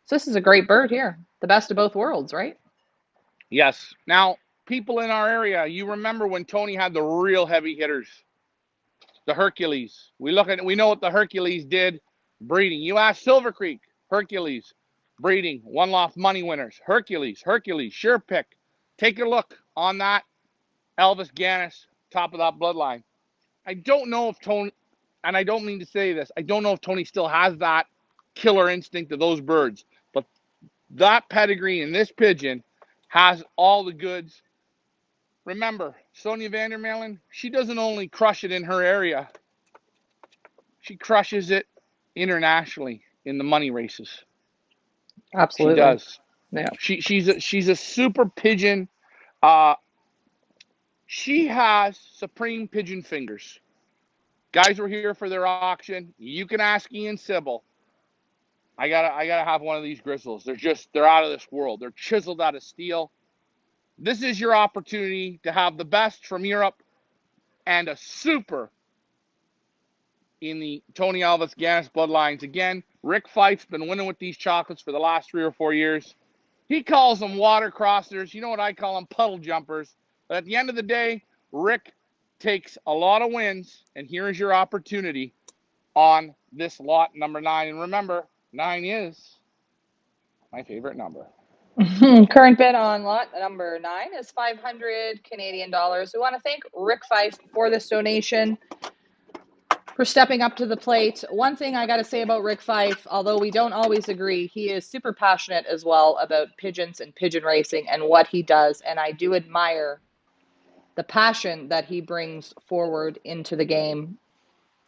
So this is a great bird here. The best of both worlds, right? Yes. Now, people in our area, you remember when Tony had the real heavy hitters, the Hercules. We know what the Hercules did breeding. You ask Silver Creek, Hercules, breeding, one loft money winners, Hercules, sure pick. Take a look on that Elvis Gannis, top of that bloodline. I don't know if Tony, and I don't mean to say this, I don't know if Tony still has that killer instinct of those birds, but that pedigree in this pigeon has all the goods. Remember, Sonia Vandermeulen, she doesn't only crush it in her area, she crushes it internationally in the money races. She Absolutely. does. Yeah. She's a super pigeon. Uh, she has supreme pigeon fingers. Guys were here for their auction. You can ask Ian Sybil. I gotta have one of these grizzles. They're out of this world. They're chiseled out of steel. This is your opportunity to have the best from Europe and a super in the Tony Alvis Gannis bloodlines. Again, Rick Fife's been winning with these chocolates for the last 3 or 4 years. He calls them water crossers. You know what I call them? Puddle jumpers. But at the end of the day, Rick takes a lot of wins, and here is your opportunity on this lot number 9. And remember, 9 is my favorite number. Current bid on lot number 9 is 500 Canadian dollars. We want to thank Rick Fife for this donation, for stepping up to the plate. One thing I got to say about Rick Fife, although we don't always agree, he is super passionate as well about pigeons and pigeon racing and what he does. And I do admire the passion that he brings forward into the game.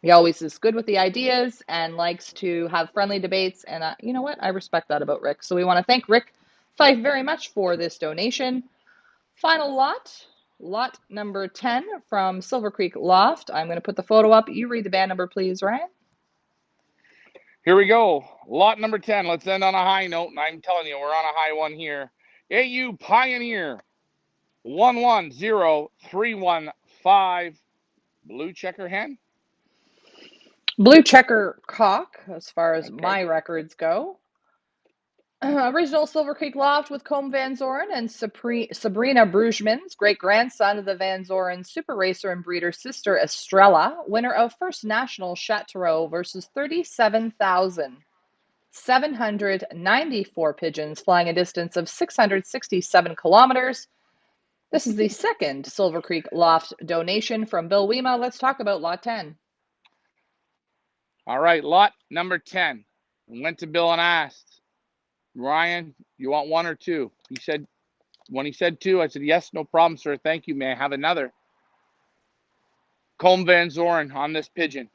He always is good with the ideas and likes to have friendly debates. And you know what? I respect that about Rick. So we want to thank Rick Fife very much for this donation. Final lot number 10 from Silver Creek Loft. I'm going to put the photo up. You read the band number, please, Ryan. Here we go. Lot number 10. Let's end on a high note. And I'm telling you, we're on a high one here. AU Pioneer 110315. Blue checker hen. Blue checker cock, as far as Okay. my records go. Original Silver Creek Loft with Combe Van Zoren and Sabrina Brugmans, great grandson of the Van Zoren super racer and breeder sister Estrella, winner of First National Chateauroux versus 37,794 pigeons, flying a distance of 667 kilometers. This is the second Silver Creek Loft donation from Bill Wema. Let's talk about lot 10. All right, lot number 10. I went to Bill and asked, Ryan, you want 1 or 2? He said, when he said 2, I said, yes, no problem, sir. Thank you. May I have another? Combe Van Zoren on this pigeon.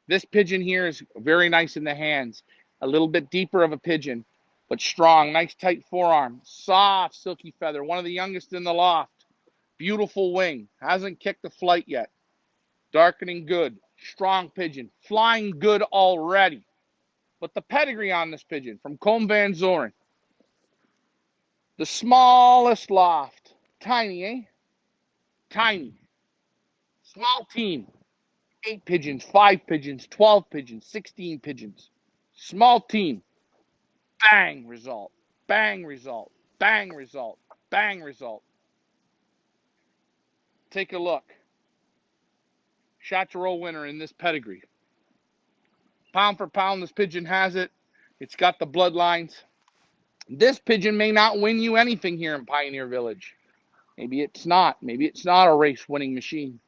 This pigeon here is very nice in the hands. A little bit deeper of a pigeon, but strong. Nice tight forearm. Soft, silky feather. One of the youngest in the loft. Beautiful wing. Hasn't kicked a flight yet. Darkening good. Strong pigeon. Flying good already. But the pedigree on this pigeon from Combe Van Zoren. The smallest loft. Tiny, eh? Tiny. Small team. 8 pigeons, 5 pigeons, 12 pigeons, 16 pigeons. Small team. Bang result. Bang result. Bang result. Bang result. Take a look. Chateauroux winner in this pedigree. Pound for pound, this pigeon has it. It's got the bloodlines. This pigeon may not win you anything here in Pioneer Village. Maybe it's not. Maybe it's not a race winning machine.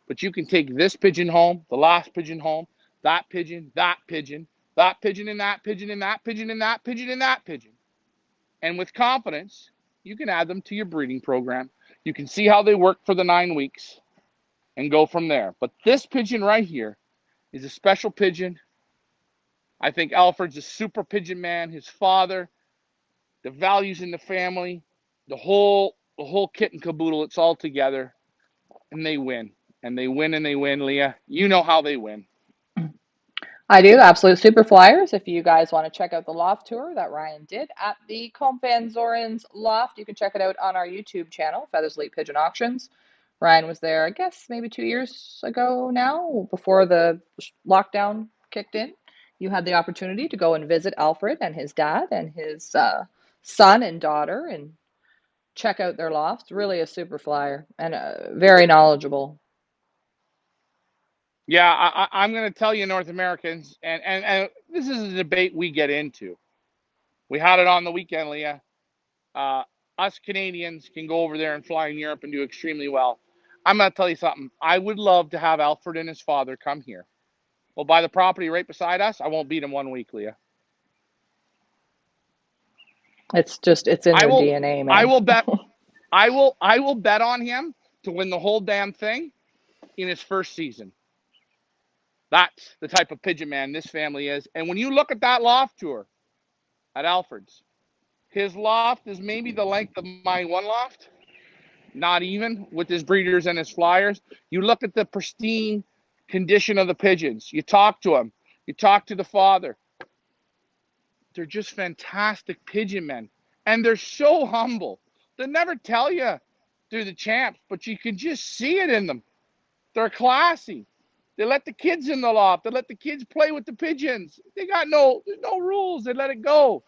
But you can take this pigeon home, the last pigeon home, that pigeon, that pigeon, that pigeon, and that pigeon, and that pigeon, and that pigeon, and that pigeon. And with confidence, you can add them to your breeding program. You can see how they work for the 9 weeks and go from there. But this pigeon right here is a special pigeon. I think Alfred's a super pigeon man. His father, the values in the family, the whole kit and caboodle. It's all together, and they win, and they win, and they win. Leah, you know how they win. I do. Absolute Super Flyers. If you guys want to check out the loft tour that Ryan did at the Comp Van Zoren's loft, you can check it out on our YouTube channel, Feathers Lake Pigeon Auctions. Ryan was there, I guess, maybe 2 years ago now, before the lockdown kicked in. You had the opportunity to go and visit Alfred and his dad and his son and daughter and check out their loft. Really a super flyer and very knowledgeable. Yeah, I'm going to tell you, North Americans, and this is a debate we get into. We had it on the weekend, Leah. Uh, us Canadians can go over there and fly in Europe and do extremely well. I'm going to tell you something. I would love to have Alfred and his father come here. We'll buy the property right beside us. I won't beat him 1 week, Leah. It's in I their will, DNA, I man. will bet, I will bet on him to win the whole damn thing in his first season. That's the type of pigeon man this family is. And when you look at that loft tour at Alfred's, his loft is maybe the length of my one loft, not even with his breeders and his flyers. You look at the pristine condition of the pigeons. You talk to them. You talk to the father. They're just fantastic pigeon men. And they're so humble. They never tell you through the champs, but you can just see it in them. They're classy. They let the kids in the loft. They let the kids play with the pigeons. They got no rules. They let it go.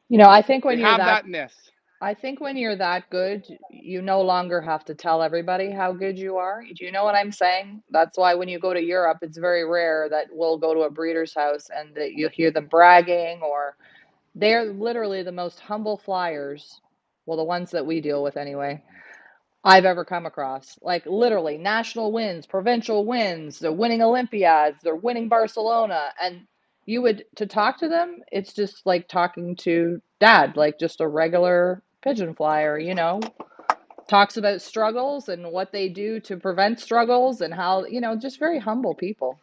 You know, I think They when you're have that that nest. I think when you're that good, you no longer have to tell everybody how good you are. Do you know what I'm saying? That's why when you go to Europe, it's very rare that we'll go to a breeder's house and that you hear them bragging, or they're literally the most humble flyers. Well, the ones that we deal with anyway, I've ever come across. Like literally national wins, provincial wins, they're winning Olympiads, they're winning Barcelona. And you would, to talk to them, it's just like talking to dad, like just a regular pigeon flyer, talks about struggles and what they do to prevent struggles and how, just very humble people.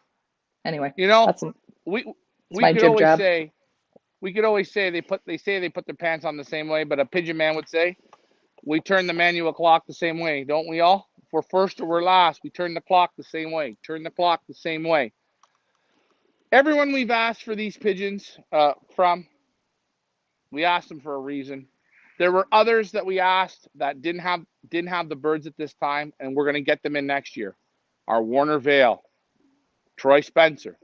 Anyway, You know, that's we that's we my could jib always jab. say they put their pants on the same way, but a pigeon man would say we turn the manual clock the same way, don't we all? If we're first or we're last, we turn the clock the same way. Turn the clock the same way. Everyone we've asked for these pigeons from, we asked them for a reason. There were others that we asked that didn't have the birds at this time, and we're going to get them in next year. Our Warner Vale, Troy Spencer.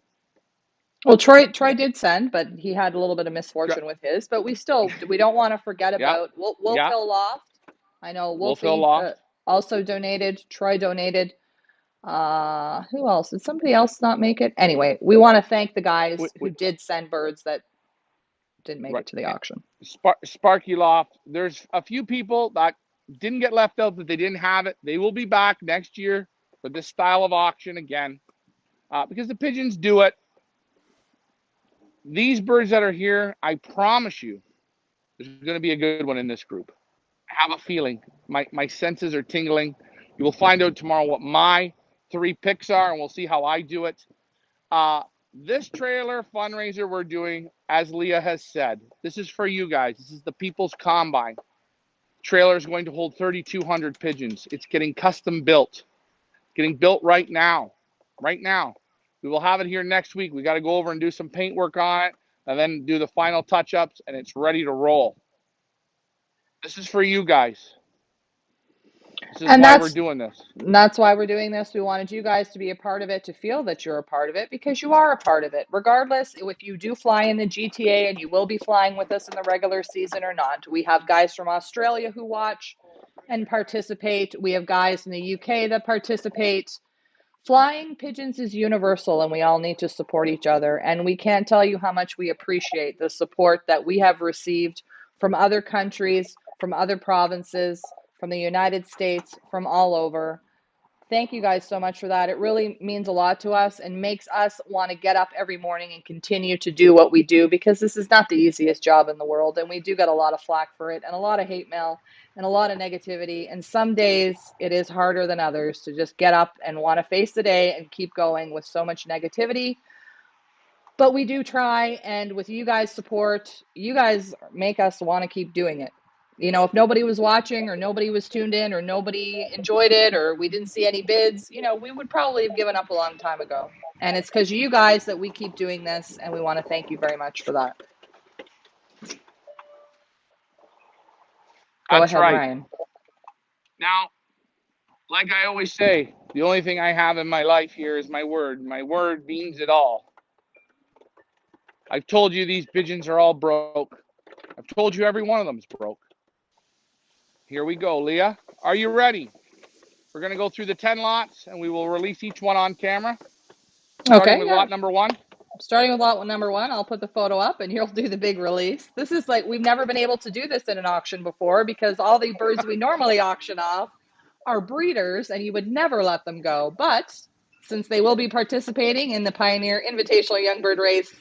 Well, Troy did send, but he had a little bit of misfortune with his. But we don't want to forget Yeah, about yeah. Wolfhill Loft. I know Wolfville Wolfie Loft. also donated. Troy donated. Who else? Did somebody else not make it? Anyway, we want to thank the We, guys who we, did send birds that didn't make right. it to the auction. Sparky Loft. There's a few people that didn't get left out that they didn't have it. They will be back next year for this style of auction again because the pigeons do it. These birds that are here, I promise you, there's going to be a good one in this group. I have a feeling. My senses are tingling. You will find out tomorrow what my three picks are, and we'll see how I do it. Uh, this trailer fundraiser we're doing, as Leah has said, this is for you guys. This is the People's Combine. Trailer is going to hold 3,200 pigeons. It's getting custom built, getting built right now. Right now. We will have it here next week. We got to go over and do some paint work on it and then do the final touch ups, and it's ready to roll. This is for you guys. This is And why we're doing this. that's why we're doing this. We wanted you guys to be a part of it, to feel that you're a part of it, because you are a part of it. Regardless, if you do fly in the GTA and you will be flying with us in the regular season or not. We have guys from Australia who watch and participate. We have guys in the UK that participate. Flying pigeons is universal, and we all need to support each other. And we can't tell you how much we appreciate the support that we have received from other countries, from other provinces, from the United States, from all over. Thank you guys so much for that. It really means a lot to us and makes us want to get up every morning and continue to do what we do, because this is not the easiest job in the world. And we do get a lot of flack for it and a lot of hate mail and a lot of negativity. And some days it is harder than others to just get up and want to face the day and keep going with so much negativity. But we do try, and with you guys' support, you guys make us want to keep doing it. You know, if nobody was watching or nobody was tuned in or nobody enjoyed it or we didn't see any bids, you know, we would probably have given up a long time ago. And it's because you guys that we keep doing this, and we want to thank you very much for that. Go That's ahead, right. Ryan. Now, like I always say, the only thing I have in my life here is my word. My word means it all. I've told you these pigeons are all broke. I've told you every one of them's broke. Here we go, Leah. Are you ready? We're going to go through the 10 lots and we will release each one on camera, starting Okay, with yeah. lot number 1. Starting with lot number 1, I'll put the photo up and you'll do the big release. This is like, we've never been able to do this in an auction before because all the birds we normally auction off are breeders and you would never let them go. But since they will be participating in the Pioneer Invitational Young Bird Race,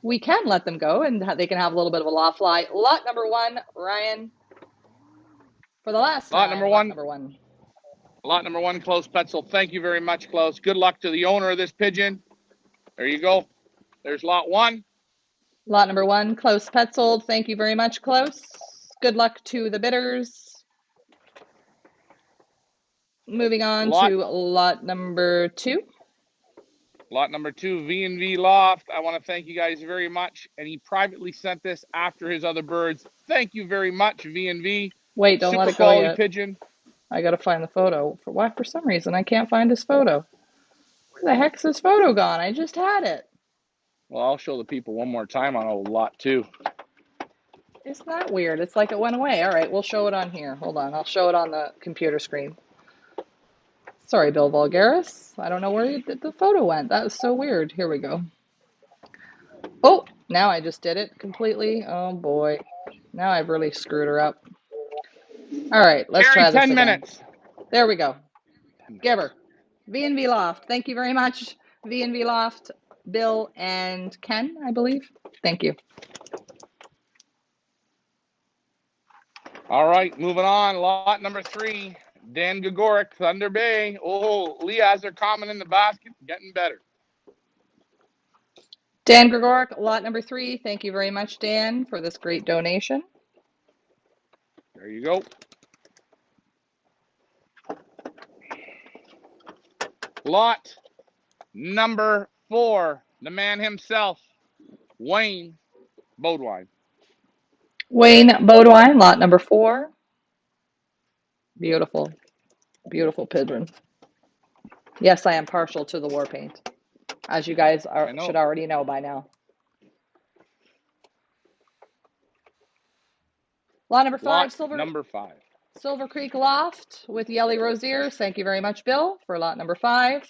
we can let them go and they can have a little bit of a loft fly. Lot number 1, Ryan, for the last Lot time, number lot 1. number 1. Lot number 1, Close Petzel. Thank you very much, Close. Good luck to the owner of this pigeon. There you go. There's lot 1. Lot number 1, Close Petzold. Thank you very much, Close. Good luck to the bidders. Moving on Lot to lot number 2. Lot number 2, V&V Loft. I want to thank you guys very much. And he privately sent this after his other birds. Thank you very much, V&V. Wait, don't let Super it go quality yet. pigeon. I gotta find the photo. For why? For some reason, I can't find his photo. Where the heck's his photo gone? I just had it. Well, I'll show the people one more time on old lot 2. Isn't that weird? It's like it went away. All right, we'll show it on here. Hold on, I'll show it on the computer screen. Sorry, Bill Vulgaris. I don't know where the photo went. That was so weird. Here we go. Oh, now I just did it completely. Oh boy. Now I've really screwed her up. All right, let's Carrie, try this 10 again. minutes. There we go. 10 Give minutes. her. V&V Loft. Thank you very much, V&V Loft, Bill and Ken, I believe. Thank you. All right, moving on. Lot number 3, Dan Gagoric, Thunder Bay. Oh, Leah has her comment in the basket. Getting better. Dan Gregoric, lot number 3. Thank you very much, Dan, for this great donation. There you go. Lot number 4, the man himself, Wayne Bodwine. Wayne Bodwine, lot number 4. Beautiful, beautiful pigeon. Yes, I am partial to the war paint, as you guys should already know by now. Lot number 5, Silver Creek Loft with Yelly Rosiers. Thank you very much, Bill, for lot number 5.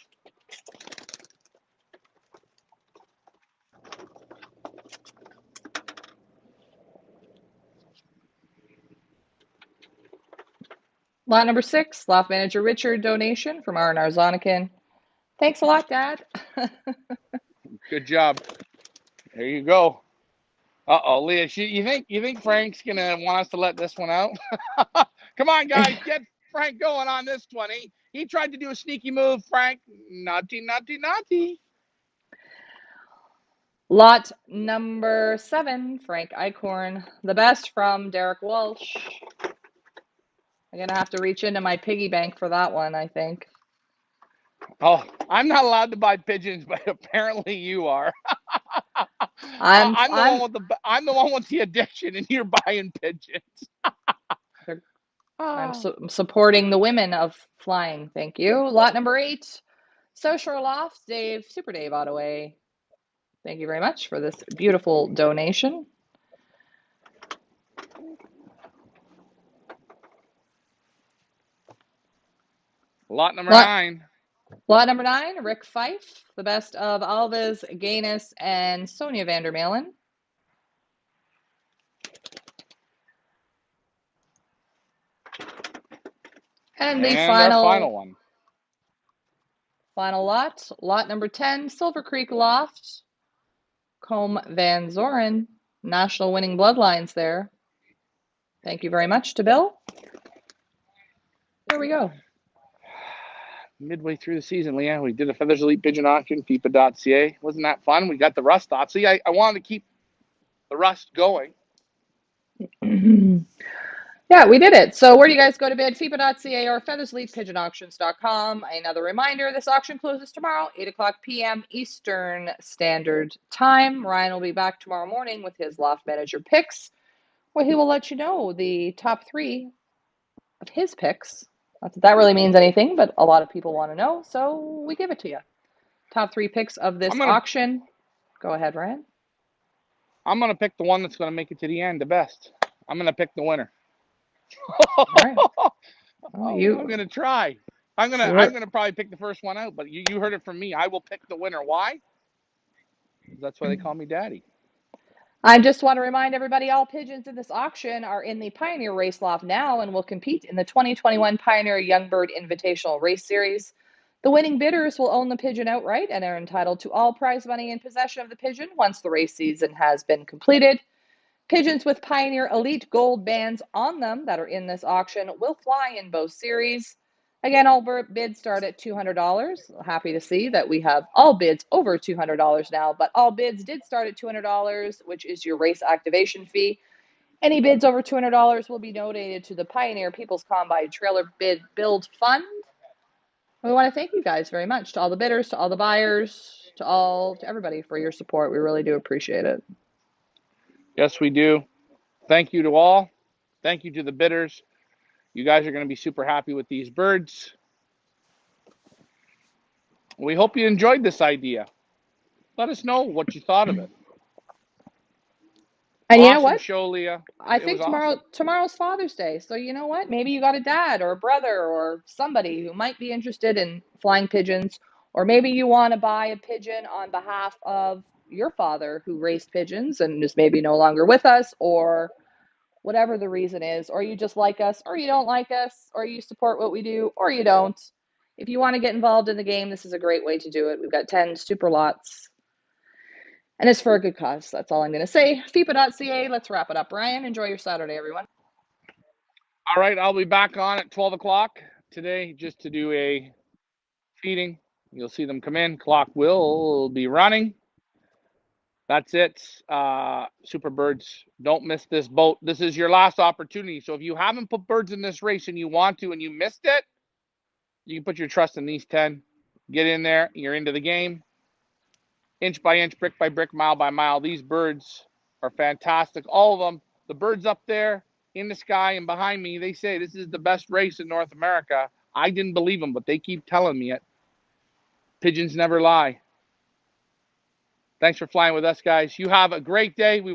Lot number 6, Loft Manager Richard donation from R&R Zonikin. Thanks a lot, Dad. Good job. There you go. Uh-oh, Leah, you think Frank's gonna want us to let this one out? Come on, guys, get Frank going on this one. He tried to do a sneaky move, Frank. Naughty, naughty, naughty. Lot number 7, Frank Eichhorn. The best from Derek Walsh. I'm going to have to reach into my piggy bank for that one, I think. Oh, I'm not allowed to buy pigeons, but apparently you are. I'm I'm the one with the addiction, and you're buying pigeons. I'm supporting the women of flying. Thank you. Lot number 8, Social Loft, Dave, Super Dave Ottaway. Thank you very much for this beautiful donation. Lot number 9. Lot number 9, Rick Fife, the best of Alves, Gaines, and Sonia Vandermalen. And the Our final one. Final lot, lot number 10, Silver Creek Loft, Combe Van Zoren, national winning bloodlines there. Thank you very much to Bill. There we go. midway through the season, Leanne. We did a Feathers Elite Pigeon auction, FIPA.ca. Wasn't that fun? We got the rust off. See, I wanted to keep the rust going. Yeah, we did it. So where do you guys go to bid? FIPA.ca or feathersleypigeonauctions.com. Another reminder, this auction closes tomorrow, 8 o'clock p.m. Eastern Standard Time. Ryan will be back tomorrow morning with his loft manager picks, where he will let you know the top 3 of his picks. Not that that really means anything, but a lot of people want to know, so we give it to you. Top 3 picks of this auction. Go ahead, Ryan. I'm gonna pick the one that's gonna make it to the end, the best. I'm gonna pick the winner. All right. Well, I'm gonna try. I'm gonna probably pick the first one out, but you heard it from me. I will pick the winner. Why? That's why they call me Daddy. I just want to remind everybody all pigeons in this auction are in the Pioneer Race Loft now and will compete in the 2021 Pioneer Youngbird Invitational Race Series. The winning bidders will own the pigeon outright and are entitled to all prize money in possession of the pigeon once the race season has been completed. Pigeons with Pioneer Elite Gold bands on them that are in this auction will fly in both series. Again, all bids start at $200. Happy to see that we have all bids over $200 now, but all bids did start at $200, which is your race activation fee. Any bids over $200 will be donated to the Pioneer People's Combine Trailer Bid Build Fund. We want to thank you guys very much, to all the bidders, to all the buyers, to everybody for your support. We really do appreciate it. Yes, we do. Thank you to all. Thank you to the bidders. You guys are going to be super happy with these birds. We hope you enjoyed this idea. Let us know what you thought of it. And awesome you know what? show, Leah. I It was think awesome. tomorrow's Father's Day. So you know what? Maybe you got a dad or a brother or somebody who might be interested in flying pigeons, or maybe you want to buy a pigeon on behalf of your father who raised pigeons and is maybe no longer with us, or whatever the reason is, or you just like us, or you don't like us, or you support what we do, or you don't. If you want to get involved in the game, this is a great way to do it. We've got 10 super lots, and it's for a good cause. That's all I'm going to say. FIPA.ca, let's wrap it up. Ryan, enjoy your Saturday, everyone. All right, I'll be back on at 12 o'clock today just to do a feeding. You'll see them come in. Clock will be running. That's it. Super birds, don't miss this boat. This is your last opportunity. So if you haven't put birds in this race and you want to and you missed it, you can put your trust in these 10. Get in there. You're into the game. Inch by inch, brick by brick, mile by mile. These birds are fantastic. All of them. The birds up there in the sky and behind me, they say this is the best race in North America. I didn't believe them, but they keep telling me it. Pigeons never lie. Thanks for flying with us, guys. You have a great day. We will